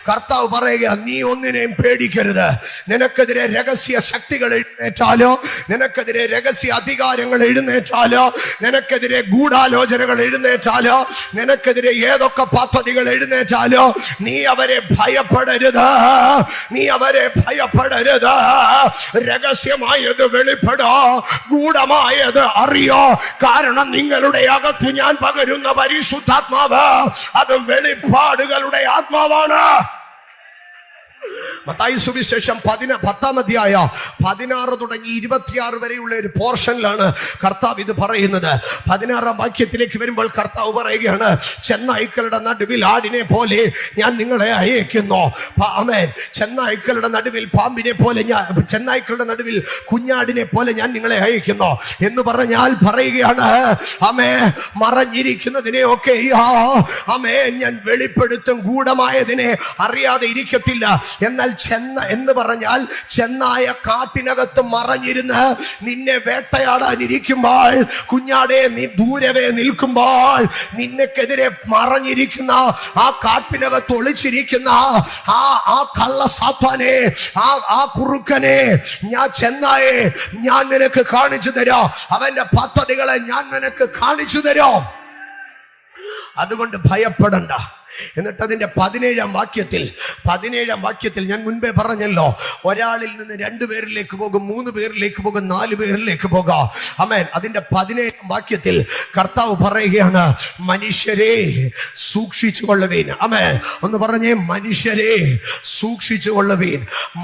കർത്താവ് പറയുക, നീ ഒന്നിനെയും പേടിക്കരുത്. നിനക്കെതിരെ രഹസ്യ ശക്തികൾ എഴുന്നേറ്റാലോ, നിനക്കെതിരെ രഹസ്യ അധികാരങ്ങൾ എഴുന്നേറ്റാലോ, നിനക്കെതിരെ ഗൂഢാലോചനകൾ എഴുന്നേറ്റാലോ, നിനക്കെതിരെ ഏതൊക്കെ പദ്ധതികൾ എഴുന്നേറ്റാലോ, നീ അവരെ ഭയപ്പെടരുത്, നീ അവരെ ഭയപ്പെടരുത്. രഹസ്യമായത് വെളിപ്പെടോ, ഗൂഢമായത് അറിയോ. കാരണം നിങ്ങളുടെ അകത്ത് ഞാൻ പകരുന്ന പരിശുദ്ധാത്മാവ് അത് വെളിപ്പാടുകളുടെ ആത്മാവാണ്. മത്തായി സുവിശേഷം 10-ാം അധ്യായ 16 തുടങ്ങി 26 വരെയുള്ള ഒരു പോർഷനിലാണ് കർത്താവ് ഇത് പറയുന്നത്. 16-ാം വാക്യത്തിലേക്ക് വരുമ്പോൾ കർത്താവ് പറയുകയാണ്, ചെന്നായ്ക്കളുടെ നടുവിൽ ആടിനെ പോലെ ഞാൻ നിങ്ങളെ അയക്കുന്നു. ആമേൻ. ചെന്നായ്ക്കളുടെ നടുവിൽ പാമ്പിനെ പോലെ ചെന്നായ്ക്കളുടെ നടുവിൽ കുഞ്ഞാടിനെ പോലെ ഞാൻ നിങ്ങളെ അയക്കുന്നു എന്ന് പറഞ്ഞാൽ പറയുകയാണ്, ആമേ, മറഞ്ഞിരിക്കുന്നതിനെ ഒക്കെ ആമേ ഞാൻ വെളിപ്പെടുത്തും, ഗൂഢമായതിനെ അറിയാതെ ഇരിക്കത്തില്ല. എന്നാൽ എന്ന് പറഞ്ഞാൽ ചെന്നായ കാട്ടിനകത്ത് മറഞ്ഞിരുന്ന് നിന്നെ വേട്ടയാടാനിരിക്കുമ്പോൾ, കുഞ്ഞാടെ നീ ദൂരവേ നിൽക്കുമ്പോൾ, നിന്നെക്കെതിരെ മറഞ്ഞിരിക്കുന്ന ആ കാട്ടിനകത്ത് ഒളിച്ചിരിക്കുന്ന ആ കള്ള സാത്താനെ, ആ കുറുക്കനെ, ചെന്നായെ ഞാൻ നിനക്ക് കാണിച്ചു തരാം. അവന്റെ പദ്ധതികളെ ഞാൻ നിനക്ക് കാണിച്ചു തരാം. അതുകൊണ്ട് ഭയപ്പെടണ്ട. എന്നിട്ട് അതിന്റെ 17-ാം വാക്യത്തിൽ ഞാൻ മുൻപേ പറഞ്ഞല്ലോ, ഒരാളിൽ നിന്ന് 2 പേരിലേക്ക് പോകും, 3 പേരിലേക്ക് പോകും, 4 പേരിലേക്ക് പോകാം. ആമേൻ. അതിന്റെ 17-ാം വാക്യത്തിൽ കർത്താവ് പറയുകയാണ്, മനുഷ്യരെ സൂക്ഷിച്ചു കൊള്ളുവീൻ. ആമേൻ. ഒന്ന് പറഞ്ഞേ, മനുഷ്യരെ സൂക്ഷിച്ചു കൊള്ളുവീൻ,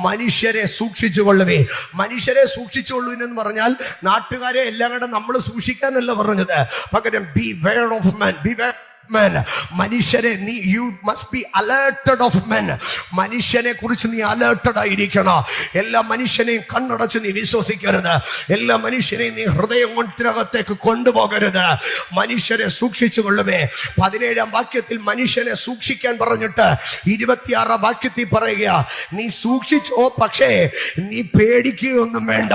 മനുഷ്യരെ സൂക്ഷിച്ചു കൊള്ളുവീൻ. മനുഷ്യരെ സൂക്ഷിച്ചു കൊള്ളുവീൻ എന്ന് പറഞ്ഞാൽ നാട്ടുകാരെ എല്ലാം കൂടെ നമ്മൾ സൂക്ഷിക്കാനല്ല പറഞ്ഞത്. പകരം beware of men, beware men. മനുഷ്യരെ you must be alerted of men. മനുഷ്യനെ കുറിച്ച് നീ അലേർട്ടഡ് ആയിരിക്കണം. എല്ലാ മനുഷ്യനെയും കണ്ണടച്ച് നീ വിശ്വസിക്കരുത്. എല്ലാ മനുഷ്യനെയും നീ ഹൃദയം കൊണ്ടകത്തേക്ക് കൊണ്ടുപോകരുത്. മനുഷ്യരെ സൂക്ഷിച്ചു കൊള്ളുവേ. 17-ാം വാക്യത്തിൽ മനുഷ്യനെ സൂക്ഷിക്കാൻ പറഞ്ഞിട്ട് 26-ാം വാക്യത്തിൽ പറയുക, നീ സൂക്ഷിച്ചോ, പക്ഷേ നീ പേടിക്കുകയൊന്നും വേണ്ട.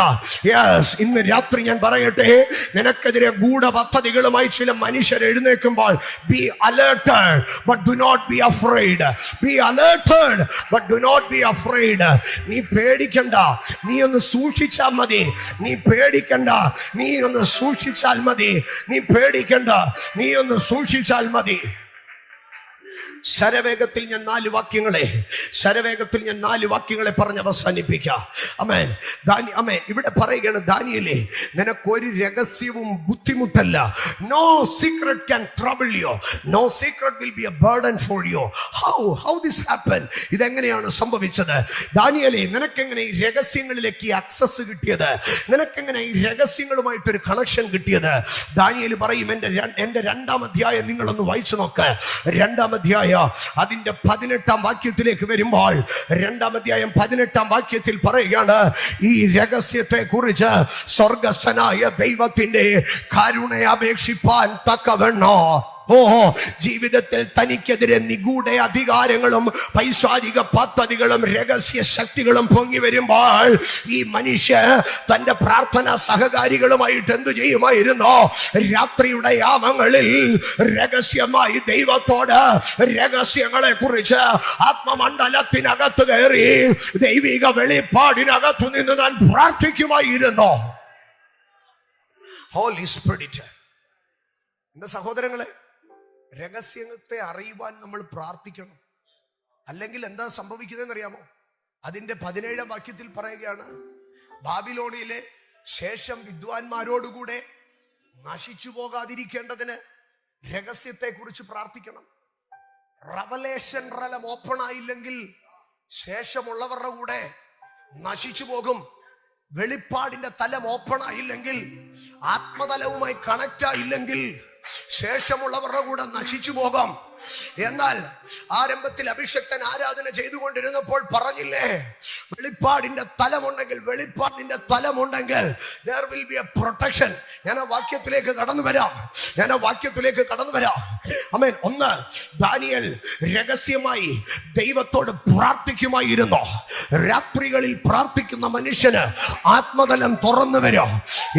യെസ്, ഇന്ന് രാത്രി ഞാൻ പറയട്ടെ, നിനക്കെതിരെ ഗൂഢപദ്ധതികളുമായി ചില മനുഷ്യർ എഴുന്നേൽക്കുമ്പോൾ be alerted but do not be afraid. Be alerted but do not be afraid. നീ പേടിക്കണ്ട, നീ ഒന്ന് സൂക്ഷിച്ചാൽ മതി. നീ പേടിക്കണ്ട, നീ ഒന്ന് സൂക്ഷിച്ചാൽ മതി. നീ പേടിക്കണ്ട, നീ ഒന്ന് സൂക്ഷിച്ചാൽ മതി. ശരവേഗത്തിൽ ഞാൻ 4 വാക്യങ്ങളെ പറഞ്ഞ് അവസാനിപ്പിക്കാം. ആമേൻ. ആമേൻ. ഇവിടെ പറയുകയാണ്, ദാനിയേലേ, നിനക്കൊരു രഹസ്യവും ബുദ്ധിമുട്ടല്ല. No secret can trouble you, no secret will be a burden for you. How this happen? ഇതെങ്ങനെയാണ് സംഭവിച്ചത്? ദാനിയേലേ, നിനക്കെങ്ങനെ ഈ രഹസ്യങ്ങളിലേക്ക് ആക്സസ് കിട്ടിയത്? നിനക്കെങ്ങനെ ഈ രഹസ്യങ്ങളുമായിട്ടൊരു കണക്ഷൻ കിട്ടിയത്? ദാനിയേൽ പറയും, എന്റെ 2-ാം അധ്യായം നിങ്ങളൊന്ന് വായിച്ചു നോക്ക്. 2-ാം അധ്യായം അതിന്റെ 18-ാം വാക്യത്തിലേക്ക് വരുമ്പോൾ 2-ാം അധ്യായം 18-ാം വാക്യത്തിൽ പറയുകയാണ്, ഈ രഹസ്യത്തെ കുറിച്ച് സ്വർഗസ്ഥനായ ദൈവത്തിന്റെ കരുണയെ അപേക്ഷിപ്പാൻ തക്കവണ്ണോ ജീവിതത്തിൽ തനിക്കെതിരെ നിഗൂഢ അധികാരങ്ങളും പൈശാചിക പദ്ധതികളും രഹസ്യ ശക്തികളും പൊങ്ങി വരുമ്പോൾ ഈ മനുഷ്യൻ തന്റെ പ്രാർത്ഥനാ സഹകാരികളുമായിട്ട് എന്തു ചെയ്യുമായിരുന്നു? രാത്രിയുടെ യാമങ്ങളിൽ രഹസ്യമായി ദൈവത്തോട് രഹസ്യങ്ങളെ കുറിച്ച് ആത്മമണ്ഡലത്തിനകത്ത് കയറി ദൈവിക വെളിപ്പാടിനകത്തു നിന്ന് ഞാൻ പ്രാർത്ഥിക്കുമായിരുന്നു. Holy spirit. എന്റെ സഹോദരങ്ങളെ, രഹസ്യത്തെ അറിയുവാൻ നമ്മൾ പ്രാർത്ഥിക്കണം. അല്ലെങ്കിൽ എന്താ സംഭവിക്കുന്നതെന്ന് അറിയാമോ? അതിന്റെ 17-ാം വാക്യത്തിൽ പറയുകയാണ്, ബാബിലോണിലെ ശേഷം വിദ്വാൻമാരോടുകൂടെ നശിച്ചു പോകാതിരിക്കേണ്ടതിന് രഹസ്യത്തെ കുറിച്ച് പ്രാർത്ഥിക്കണം. റവലേഷൻ റലം ഓപ്പൺ ആയില്ലെങ്കിൽ ശേഷമുള്ളവരുടെ കൂടെ നശിച്ചു പോകും. വെളിപ്പാടിന്റെ തലം ഓപ്പൺ ആയില്ലെങ്കിൽ, ആത്മതലവുമായി കണക്റ്റ് ആയില്ലെങ്കിൽ ശേഷമുള്ളവരുടെ കൂടെ നശിച്ചു പോകാം. എന്നാൽ ആരംഭത്തിൽ അഭിഷക്തൻ ആരാധന ചെയ്തുകൊണ്ടിരുന്നപ്പോൾ പറഞ്ഞില്ലേ, വെളിപ്പാടിന്റെ തലമുണ്ടെങ്കിൽ, വെളിപ്പാടിന്റെ തലമുണ്ടെങ്കിൽ there will be a protection. ഞാൻ ആ വാക്യത്തിലേക്ക് കടന്നു വരാം. ആമേൻ. ഒന്ന്, ദാനിയേൽ രഹസ്യമായി ദൈവത്തോട് പ്രാർത്ഥിക്കുമായിരുന്നു. രാത്രികളിൽ പ്രാർത്ഥിക്കുന്ന മനുഷ്യന് ആത്മതലം തുറന്നു വരും.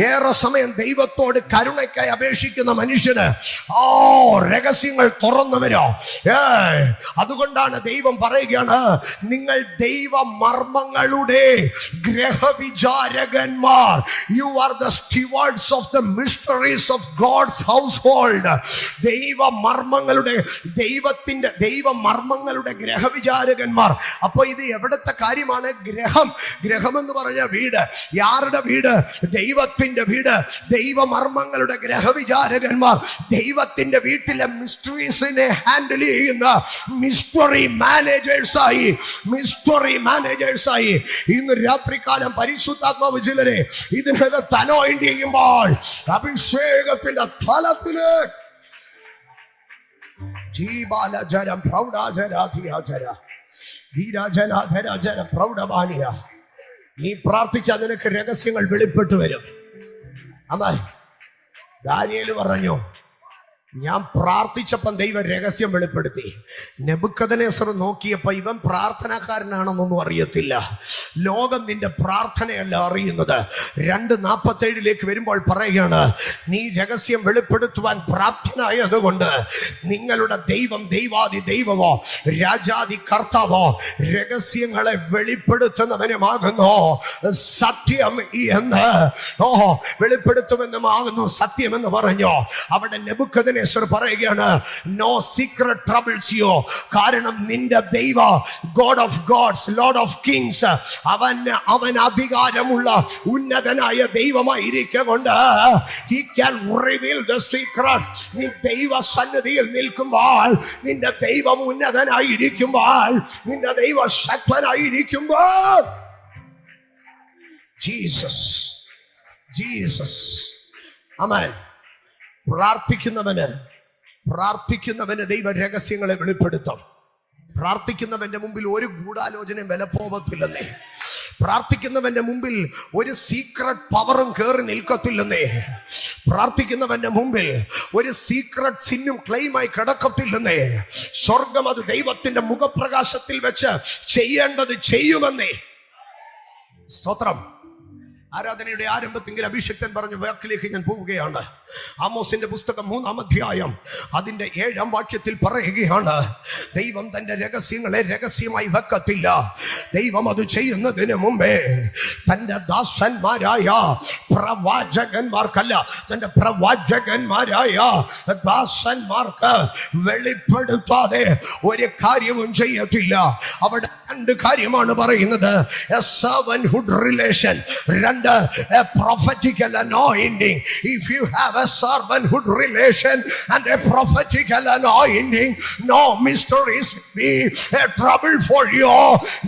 ഏറെ സമയം ദൈവത്തോട് കരുണയ്ക്കായി അപേക്ഷിക്കുന്ന മനുഷ്യന് രഹസ്യങ്ങൾ തുറന്നു വരും. അതുകൊണ്ടാണ് ദൈവം പറയുകയാണ്, നിങ്ങൾ ദൈവ മർമ്മങ്ങളുടെ ഗ്രഹവിചാരകന്മാർ. You are the stewards of the mysteries of God's house hold. ദൈവ മർമ്മങ്ങളുടെ ഗ്രഹവിചാരകന്മാർ. അപ്പൊ ഇത് എവിടത്തെ കാര്യമാണ്? ഗ്രഹം എന്ന് പറഞ്ഞ വീട്. ആരുടെ വീട്? ദൈവത്തിന്റെ വീട്. ദൈവ മർമ്മങ്ങളുടെ ഗ്രഹവിചാരകന്മാർ. ദൈവത്തിന്റെ വീട്ടിലെ മിസ്റ്ററീസിനെ ഹാൻഡിൽ ചെയ്യുന്ന മിസ്റ്ററി മാനേജേഴ്സായി ഇന്ന് രാത്രികാലം പരിശുദ്ധാത്മാവ് ചിലരെ ഇതിനകത്ത് അനോയിന്റ് ചെയ്യുമ്പോൾ അഭിഷേകത്തിന്റെ ഫലത്തില് ജീവാലജരം പ്രൗഢാചരാധിയാചര ധീരാജനാധരാചരം പ്രൗഢമാനിയ. നീ പ്രാർത്ഥിച്ച നിനക്ക് രഹസ്യങ്ങൾ വെളിപ്പെട്ടു വരും. അമ്മ ദാനിയേൽ പറഞ്ഞു, ഞാൻ പ്രാർത്ഥിച്ചപ്പം ദൈവം രഹസ്യം വെളിപ്പെടുത്തി. നെബൂഖദ്നേസർ നോക്കിയപ്പോ ഇവൻ പ്രാർത്ഥനാക്കാരനാണെന്നൊന്നും അറിയത്തില്ല. ലോകം നിന്റെ പ്രാർത്ഥനയല്ല അറിയുന്നത്. 2:47 വരുമ്പോൾ പറയുകയാണ്, നീ രഹസ്യം വെളിപ്പെടുത്തുവാൻ പ്രാപ്തനായതുകൊണ്ട് നിങ്ങളുടെ ദൈവം ദൈവാദി ദൈവമോ രാജാദി കർത്താവോ രഹസ്യങ്ങളെ വെളിപ്പെടുത്തുന്നവനുമാകുന്നു സത്യം എന്ന് വെളിപ്പെടുത്തുമെന്നുമാകുന്നു സത്യമെന്ന് പറഞ്ഞു. അവിടെ നെബൂഖദ്നേസർ പറയുകയാണ്, നോ സീക്രട്ട് ട്രബിൾസ് യു. കാരണം നിന്റെ ദൈവ God of gods, Lord of kings, അവൻ അധികാരമുള്ള ഉന്നതനായ ദൈവമായിരിക്കൊണ്ട് he can reveal the secrets. നീ ദൈവ സന്നിധിയിൽ നിൽക്കുമ്പോൾ, നിന്റെ ദൈവം ഉന്നതനായിരിക്കുമ്പോൾ, നിന്റെ ദൈവ ശക്തനായിരിക്കുമ്പോൾ, ജീസസ് ആമേൻ. പ്രാർത്ഥിക്കുന്നവന് ദൈവ രഹസ്യങ്ങളെ വെളിപ്പെടുത്തും. പ്രാർത്ഥിക്കുന്നവന്റെ മുമ്പിൽ ഒരു ഗൂഢാലോചനയും വിലപ്പോവത്തില്ലെന്നേ. പ്രാർത്ഥിക്കുന്നവന്റെ മുമ്പിൽ ഒരു സീക്രട്ട് പവറും കയറി നിൽക്കത്തില്ലെന്നേ. പ്രാർത്ഥിക്കുന്നവന്റെ മുമ്പിൽ ഒരു സീക്രട്ട് സിന്നും ക്ലെയിമായി കിടക്കത്തില്ലെന്നേ. സ്വർഗം അത് ദൈവത്തിന്റെ മുഖപ്രകാശത്തിൽ വെച്ച് ചെയ്യേണ്ടത് ചെയ്യുമെന്നേ. സ്തോത്രം. ആരാധനയുടെ ആരംഭത്തിൽ അഭിഷക്തൻ പറഞ്ഞ വാക്കിലേക്ക് ഞാൻ പോവുകയാണ്. ആമോസിന്റെ പുസ്തകം 3-ാം അധ്യായം അതിന്റെ 7-ാം വാക്യത്തിൽ പറയുകയാണ്, ദൈവം തന്റെ രഹസ്യങ്ങളെ രഹസ്യമായി വെക്കത്തില്ല. ദൈവം അത് ചെയ്യുന്നതിന് മുമ്പേ തന്റെ ദാസന്മാരായ പ്രവാചകന്മാർക്കല്ല, തന്റെ പ്രവാചകന്മാരായ ദാസന്മാർക്ക് വെളിപ്പെടുത്താതെ ഒരു കാര്യവും ചെയ്യത്തില്ല. അവിടെ 2 കാര്യമാണ് പറയുന്നത്. A servanthood relation, 2 a prophetical anointing. If you have a servanthood relation and a prophetical anointing, no mysteries will be a trouble for you.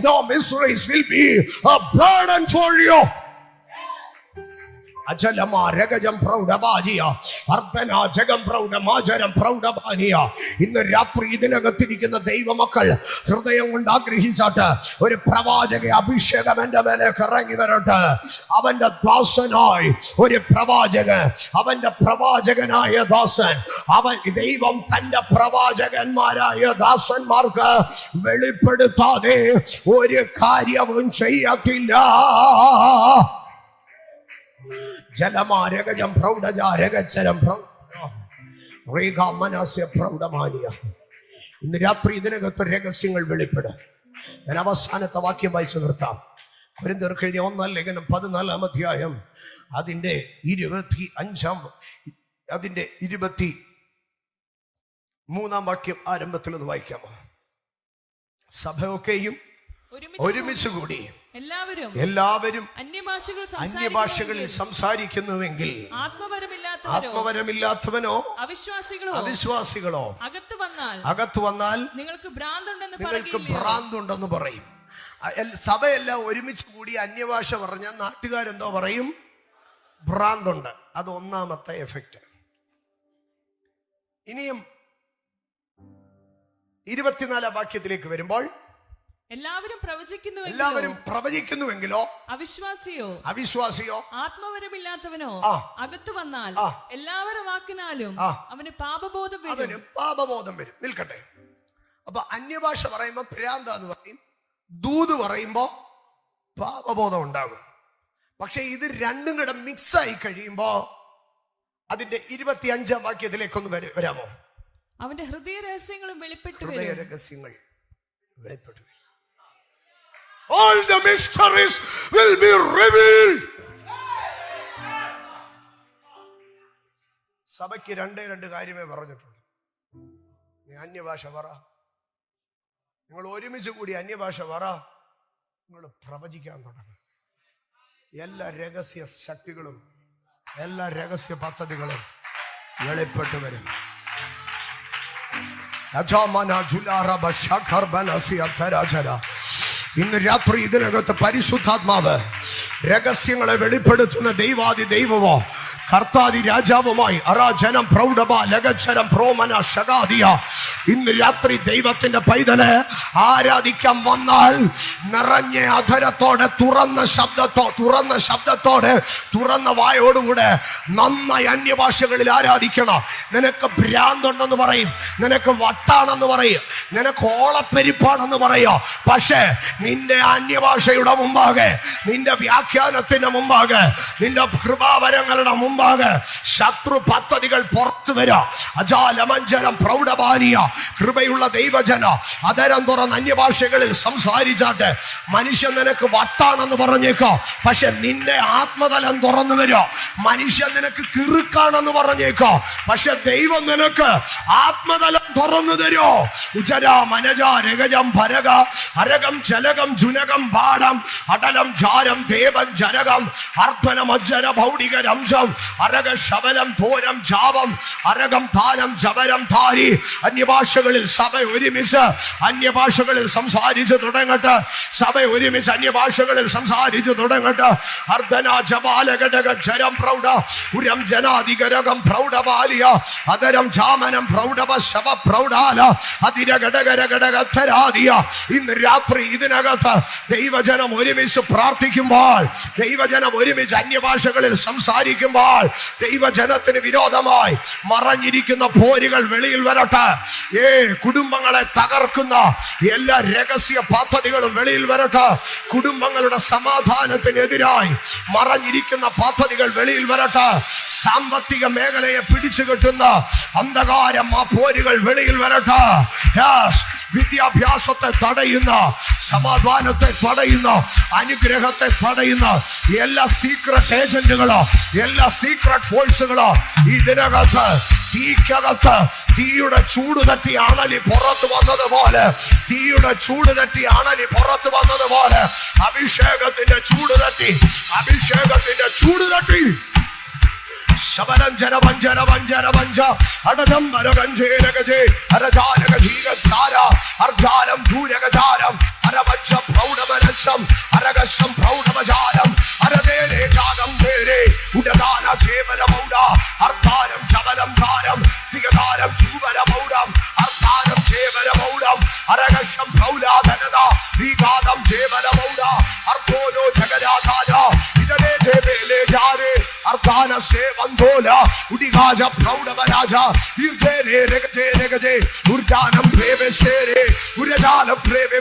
No mysteries will be a burden for you. ഇന്ന് രാത്രി ഇതിനകത്തിരിക്കുന്ന ദൈവമക്കൾ ഹൃദയം കൊണ്ട് ആഗ്രഹിച്ചാട്ട് ഒരു പ്രവാചക അഭിഷേകം എന്റെ മേലേക്ക് ഇറങ്ങി വരട്ടെ. അവന്റെ ദാസനായി ഒരു പ്രവാചകൻ, അവന്റെ പ്രവാചകനായ ദാസൻ, ദൈവം തന്റെ പ്രവാചകന്മാരായ ദാസന്മാർക്ക് വെളിപ്പെടുത്താതെ ഒരു കാര്യവും ചെയ്യത്തില്ല. ജലമാരകജം പ്രൗഢജാരകച്ചരം പ്രൗഢമാനിയ. ഇന്ന് രാത്രി ഇതിനകത്ത് രഹസ്യങ്ങൾ വെളിപ്പെടും. ഞാൻ അവസാനത്തെ വാക്യം വായിച്ചു നിർത്താം. കൊരിന്ത്യർക്ക് എഴുതിയ 1-ാം ലേഖനം 14-ാം അധ്യായം അതിന്റെ 23-ാം വാക്യം ആരംഭത്തിൽ ഒന്ന് വായിക്കാമോ? സഭയൊക്കെയും ഒരുമിച്ച് കൂടി എല്ലാവരും അന്യഭാഷകളിൽ സംസാരിക്കുന്നുവെങ്കിൽ ആത്മവരമില്ലാത്തവനോ അവിശ്വാസികളോ അകത്തു വന്നാൽ നിങ്ങൾക്ക് ഭ്രാന്തുണ്ടെന്ന് പറയും. സഭയെല്ലാം ഒരുമിച്ച് കൂടി അന്യഭാഷ പറഞ്ഞാൽ നാട്ടുകാരെന്തോ പറയും? ഭ്രാന്തുണ്ട്. അത് ഒന്നാമത്തെ എഫക്റ്റ്. ഇനിയും 24 വാക്യത്തിലേക്ക് വരുമ്പോൾ, എല്ലാവരും പ്രവചിക്കുന്നുവെങ്കിലോ അവിശ്വാസിയോ ആത്മവരമില്ലാത്തവനോ അകത്തു വന്നാൽ എല്ലാവരും വാക്കിനാലും അവന് പാപബോധം വരും. നിൽക്കട്ടെ. അപ്പൊ അന്യഭാഷ പറയുമ്പോ ഭ്രാന്താന്ന് പറയും, ദൂത് പറയുമ്പോ പാപബോധം ഉണ്ടാകും. പക്ഷെ ഇത് രണ്ടും കൂടെ മിക്സ് ആയി കഴിയുമ്പോ അതിന്റെ 25 വാക്യത്തിലേക്കൊന്ന് വരാമോ? അവന്റെ ഹൃദയ രഹസ്യങ്ങളും വെളിപ്പെട്ടു. All the mysteries will be revealed. സഭയ്ക്ക് രണ്ട് കാര്യമേ പറഞ്ഞിട്ടുള്ളൂ. നീ അന്യഭാഷ പറ, നിങ്ങൾ ഒരുമിച്ച് കൂടി അന്യഭാഷ പറ, നിങ്ങൾ പ്രവചിക്കാൻ തുടങ്ങും. എല്ലാ രഹസ്യ ശക്തികളും എല്ലാ രഹസ്യ പദ്ധതികളും വെളിപ്പെട്ടു വരും. ഇന്ന് രാത്രി ഇതിനകത്ത് പരിശുദ്ധാത്മാവ് രഹസ്യങ്ങളെ വെളിപ്പെടുത്തുന്ന ദൈവാദി ദൈവമോ കർത്താദി രാജാവുമായി അറാജനം പ്രൗഢബ ലഗച്ചരം പ്രോമന ശകാദിയ ഇന്ന് രാത്രി ദൈവത്തിന്റെ പൈതലെ ആരാധിക്കാൻ വന്നാൽ നിറഞ്ഞ അധരത്തോടെ തുറന്ന ശബ്ദത്തോടെ തുറന്ന വായോടുകൂടെ നന്നായി അന്യഭാഷകളിൽ ആരാധിക്കണം. നിനക്ക് ഭ്രാന്തുണ്ടെന്ന് പറയും, നിനക്ക് വട്ടാണെന്ന് പറയും, നിനക്ക് ഓളപ്പെരിപ്പാണെന്ന് പറയോ. പക്ഷേ നിന്റെ അന്യഭാഷയുടെ മുമ്പാകെ, നിന്റെ വ്യാഖ്യാനത്തിന്റെ മുമ്പാകെ, നിന്റെ കൃപാവരങ്ങളുടെ മുമ്പാകെ ശത്രു പദ്ധതികൾ പുറത്തു വരാ. അജാലമഞ്ചരം പ്രൗഢപാനീയ കൃപയുള്ള ദൈവജന അതരം തുറന്ന് അന്യഭാഷകളിൽ സംസാരിച്ചാട്ടെ. മനുഷ്യൻ നിനക്ക് വട്ടാണെന്ന് പറഞ്ഞേക്കോ, പക്ഷെ നിന്റെ ആത്മതലം തുറന്നു വരോ. മനുഷ്യൻ നിനക്ക് കിറുക്കാണെന്ന് പറഞ്ഞേക്കോ, പക്ഷെ ദൈവം നിനക്ക് ആത്മതലം തുറന്നു തരോ. ഉജര മനജ രഗജം ഭരക അരകം ചലകം ജുനകം പാടം അടലം ജാരം ദേവൻ ജനകം അർപ്പണം അജ്ജന ഭൗഡിക രംശം അരക ശബലം ധോരം ജാവം അരകം താനം ജബരം ധാരി. അന്യഭാഷകളിൽ സഭ ഒരുമിച്ച് അന്യഭാഷകളിൽ സംസാരിച്ച് തുടങ്ങട്ടെ. സഭ ഒരുമിച്ച് അന്യഭാഷകളിൽ സംസാരിച്ച് തുടങ്ങട്ടെ. അർദ്ധന ജപാല ഘടക ജരം പ്രൗഢ ഉരം ജനാധികരകം പ്രൗഢപാലിയ അതരം ജാമനം പ്രൗഢവ ശവ പ്രൗഢാല അതിര ഘടകര ഘടകരാദിയ. ഇന്ന് രാത്രി ഇതിനകത്ത് ദൈവജനം ഒരുമിച്ച് പ്രാർത്ഥിക്കുമ്പോൾ, ദൈവജനം ഒരുമിച്ച് അന്യഭാഷകളിൽ സംസാരിക്കുമ്പോൾ ദൈവജനത്തിന് വിരോധമായി മറഞ്ഞിരിക്കുന്ന പോരുകൾ വെളിയിൽ വരട്ടെ. കുടുംബങ്ങളെ തകർക്കുന്ന എല്ലാ രഹസ്യ പദ്ധതികളും വെളിയിൽ വരട്ടെ. കുടുംബങ്ങളുടെ സമാധാനത്തിനെതിരായി മറഞ്ഞിരിക്കുന്ന പദ്ധതികൾ വെളിയിൽ വരട്ടെ. സാമ്പത്തിക മേഖലയെ പിടിച്ചു കെട്ടുന്ന അന്ധകാരം ആ പോരുകൾ വെളിയിൽ വരട്ടെ. വിദ്യാഭ്യാസത്തെ തടയുന്ന, സമാധാനത്തെ തടയുന്ന, അനുഗ്രഹത്തെ തടയുന്ന എല്ലാ സീക്രട്ട് ഏജന്റുകളോ, എല്ലാ സീക്രട്ട് ഫോഴ്സുകളോ ഇതിനകത്ത് തീക്കകത്ത് തീയുടെ ചൂട് തട്ടി അണലി പുറത്തു വന്നതുപോലെ, തീയുടെ ചൂട് തട്ടി അണലി പുറത്തു വന്നതുപോലെ അഭിഷേകത്തിന്റെ ചൂട് തട്ടി, അഭിഷേകത്തിന്റെ ചൂട് തട്ടി. ശബരഞ്ജന വഞ്ചന വഞ്ചന വഞ്ച അടജംബരകഞ്ചേരകജേ അരജാലകധീരധാര അർജാലം ഭൂരകജാലം അരവച്ച പ്രൗഢമലക്ഷം അരകശം പ്രൗഢമജാലം അരതേരേ ജാഗം തേരേ ഉടദാന ചേവന മൗഢ അർദ്ധാനം ചവലം ധാരം ദിഗധാരം ചൂവര മൗഢം അർദ്ധാനം ചേവന മൗഢം അരകശം പ്രൗഢാധനത വിഘാതം ചേവന മൗഢ അർദ്ധോനോ ജഗരാധാര ഇതരേ ചേവേലേ ജാരേ അർദ്ധാന സേവന്തോല ഉടികാജ പ്രൗഢമരാജ ഇർദേരേ രഗജേ രഗജേ ഉർജാനം പ്രേവശേരേ ഉരജാലം പ്രേവേ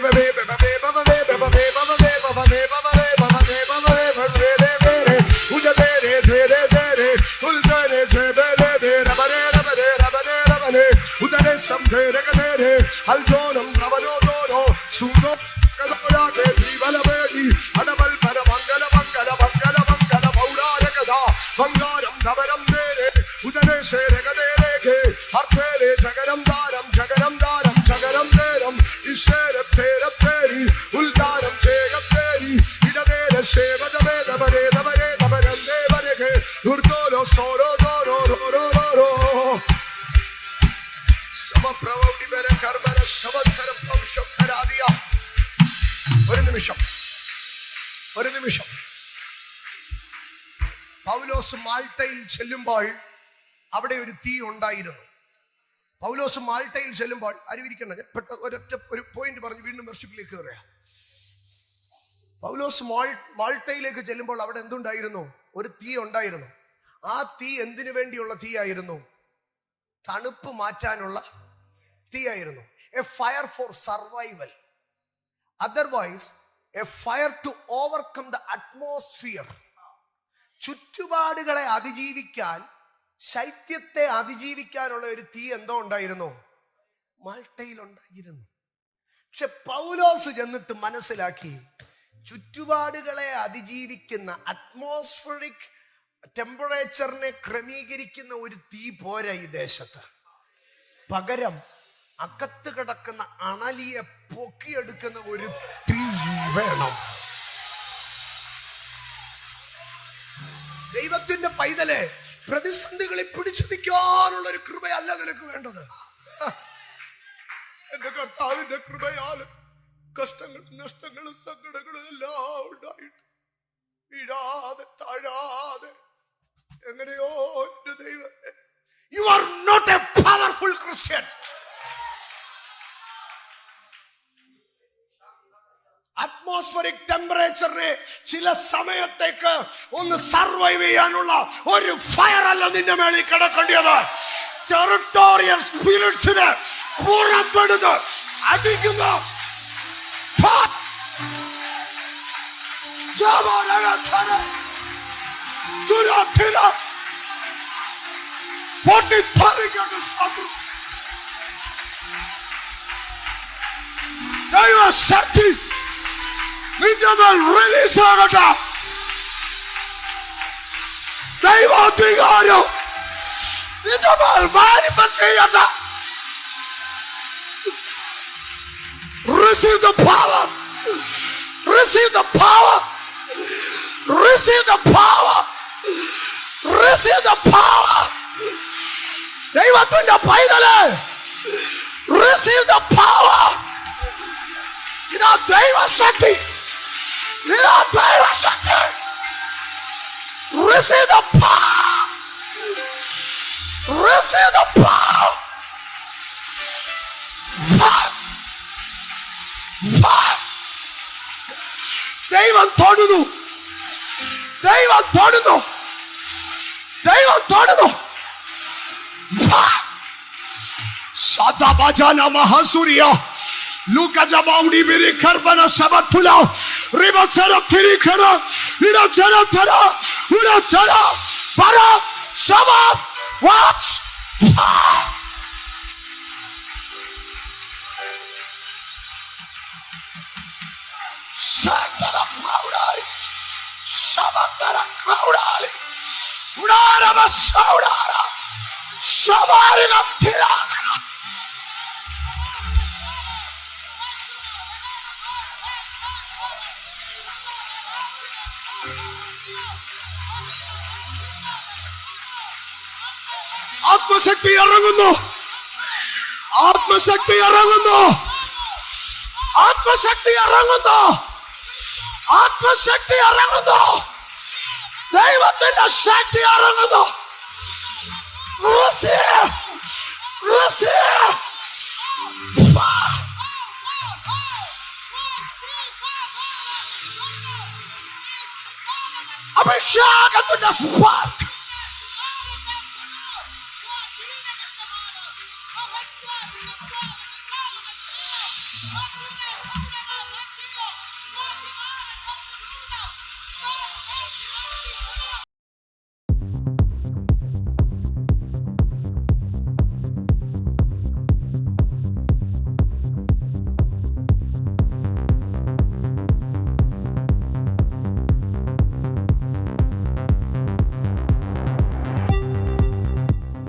അൽജോനം പ്രവനോദോനോ സൂനോ കലോയാകെ ജീവലവേദി അടബൽ പര മംഗല മംഗല മംഗല മംഗല പൗരാരകഥ മംഗളം ധവനം നേരെ ഉദരേ ശേരകദേരേഖേ അർത്ഥേരേ ജഗരം ദാരം ജഗരം ദാരം ജഗരം നേരം ഈശ്വരത്തേരത്തേരി ഉൽദാരം ചേകത്തേരി ഇടവേര ശേവദവേദവരേ ദവരേ ദവരം ദേവരേഖേ ദുർഗോലോ സോരോ ദോരോ റോരോ റോരോ സമപ്രവൗടി വര കർമ്മന ശവധരം പൗഷരാദിയ ഒരു നിമിഷം. പൗലോസ് മാൾട്ടയിൽ ചെല്ലുമ്പോൾ അവിടെ ഒരു തീ ഉണ്ടായിരുന്നു. പൗലോസ് മാൾട്ടയിൽ ചെല്ലുമ്പോൾ അറിവിരിക്കണം, ഒരു പോയിന്റ് പറഞ്ഞ് വീണ്ടും വർഷിപ്പിലേക്ക് കയറുക. പൗലോസ് മാൾട്ടയിലേക്ക് ചെല്ലുമ്പോൾ അവിടെ എന്തുണ്ടായിരുന്നു? ഒരു തീ ഉണ്ടായിരുന്നു. ആ തീ എന്തിനു വേണ്ടിയുള്ള തീയായിരുന്നു? തണുപ്പ് മാറ്റാനുള്ള തീയായിരുന്നു. A fire for survival, otherwise a fire to overcome the atmosphere. ചുറ്റുപാടുകളെ അതിജീവിക്കാൻ, ശൈത്യത്തെ അതിജീവിക്കാനുള്ള ഒരു തീ എന്തോ ഉണ്ടായിരുന്നു, മാൾട്ടയിൽ ഉണ്ടായിരുന്നു. പക്ഷെ പൗലോസ് ചെന്നിട്ട് മനസ്സിലാക്കി, ചുറ്റുപാടുകളെ അതിജീവിക്കുന്ന അറ്റ്മോസ്ഫിയറിക് ടെമ്പറേച്ചറിനെ ക്രമീകരിക്കുന്ന ഒരു തീ പോരാ ഈ ദേശത്ത്. പകരം അകത്ത് കിടക്കുന്ന അണലിയെ പൊക്കിയെടുക്കുന്ന ഒരു തീ വേണം. ദൈവത്തിന്റെ പൈതലെ, പ്രതിസന്ധികളിൽ പിടിച്ചു നിൽക്കാനുള്ള ഒരു കൃപയല്ല നിനക്ക് വേണ്ടത്. എന്റെ കർത്താവിന്റെ കൃപയാല് കഷ്ടങ്ങളും നഷ്ടങ്ങളും സങ്കടങ്ങളും എല്ലാം ഉണ്ടായിട്ട് വീഴാതെ താഴാതെ എങ്ങനെയോ എന്റെ ദൈവമേ, you are not a powerful Christian. Atmospheric ടെമ്പറേച്ചറിനെ ചില സമയത്തേക്ക് ഒന്ന് സർവൈവ് ചെയ്യാനുള്ള ഒരു ഫയർ അല്ല നിന്റെ മേളിൽ കിടക്കേണ്ടത്. ടെറിട്ടോറിയൽ സ്പിരിറ്റ്സിനെ പുറപ്പെടുത്ത് അടിക്കുന്ന ദൈവശക്തി നിന്റെ മേൽ റിലീസ് ആകട്ടെ. ദൈവാധികാരം നിന്റെ മേൽ മാനിഫെസ്റ്റ് ചെയ്യട്ടെ. Receive the power. Receive the power. Receive the power. Receive the power. ദൈവത്തിന്റെ പൈതലേ, receive the power. ഇതാ ദൈവശക്തി, ഇതാ ദൈവശക്തി. Receive the power. Receive the power. ദൈവം തൊടുന്നു, ദൈവം തൊടുന്നു, ദൈവം തൊടുന്നു. സദാബജന മഹസുരിയ ലൂകജബൗഡി ബിരി കർബന സബത്തുല റിബചര തിരിഖന ഇടചര തര ഉടചര പര ശബ വാച്ച്. Santara Kraudali, Shabbatara Kraudali, Udara Basaudara, Shabarina Tirana. ആത്മശക്തി ഇറങ്ങുന്നു, ആത്മശക്തി ഇറങ്ങുന്നു, ആത്മശക്തി ഇറങ്ങുന്നു, ആത്മശക്തി ഇറങ്ങുന്നു, ദൈവത്തിന്റെ ശക്തി ഇറങ്ങുന്നു. അഭിഷേകത്തിന്റെ സ്പാർക്ക്,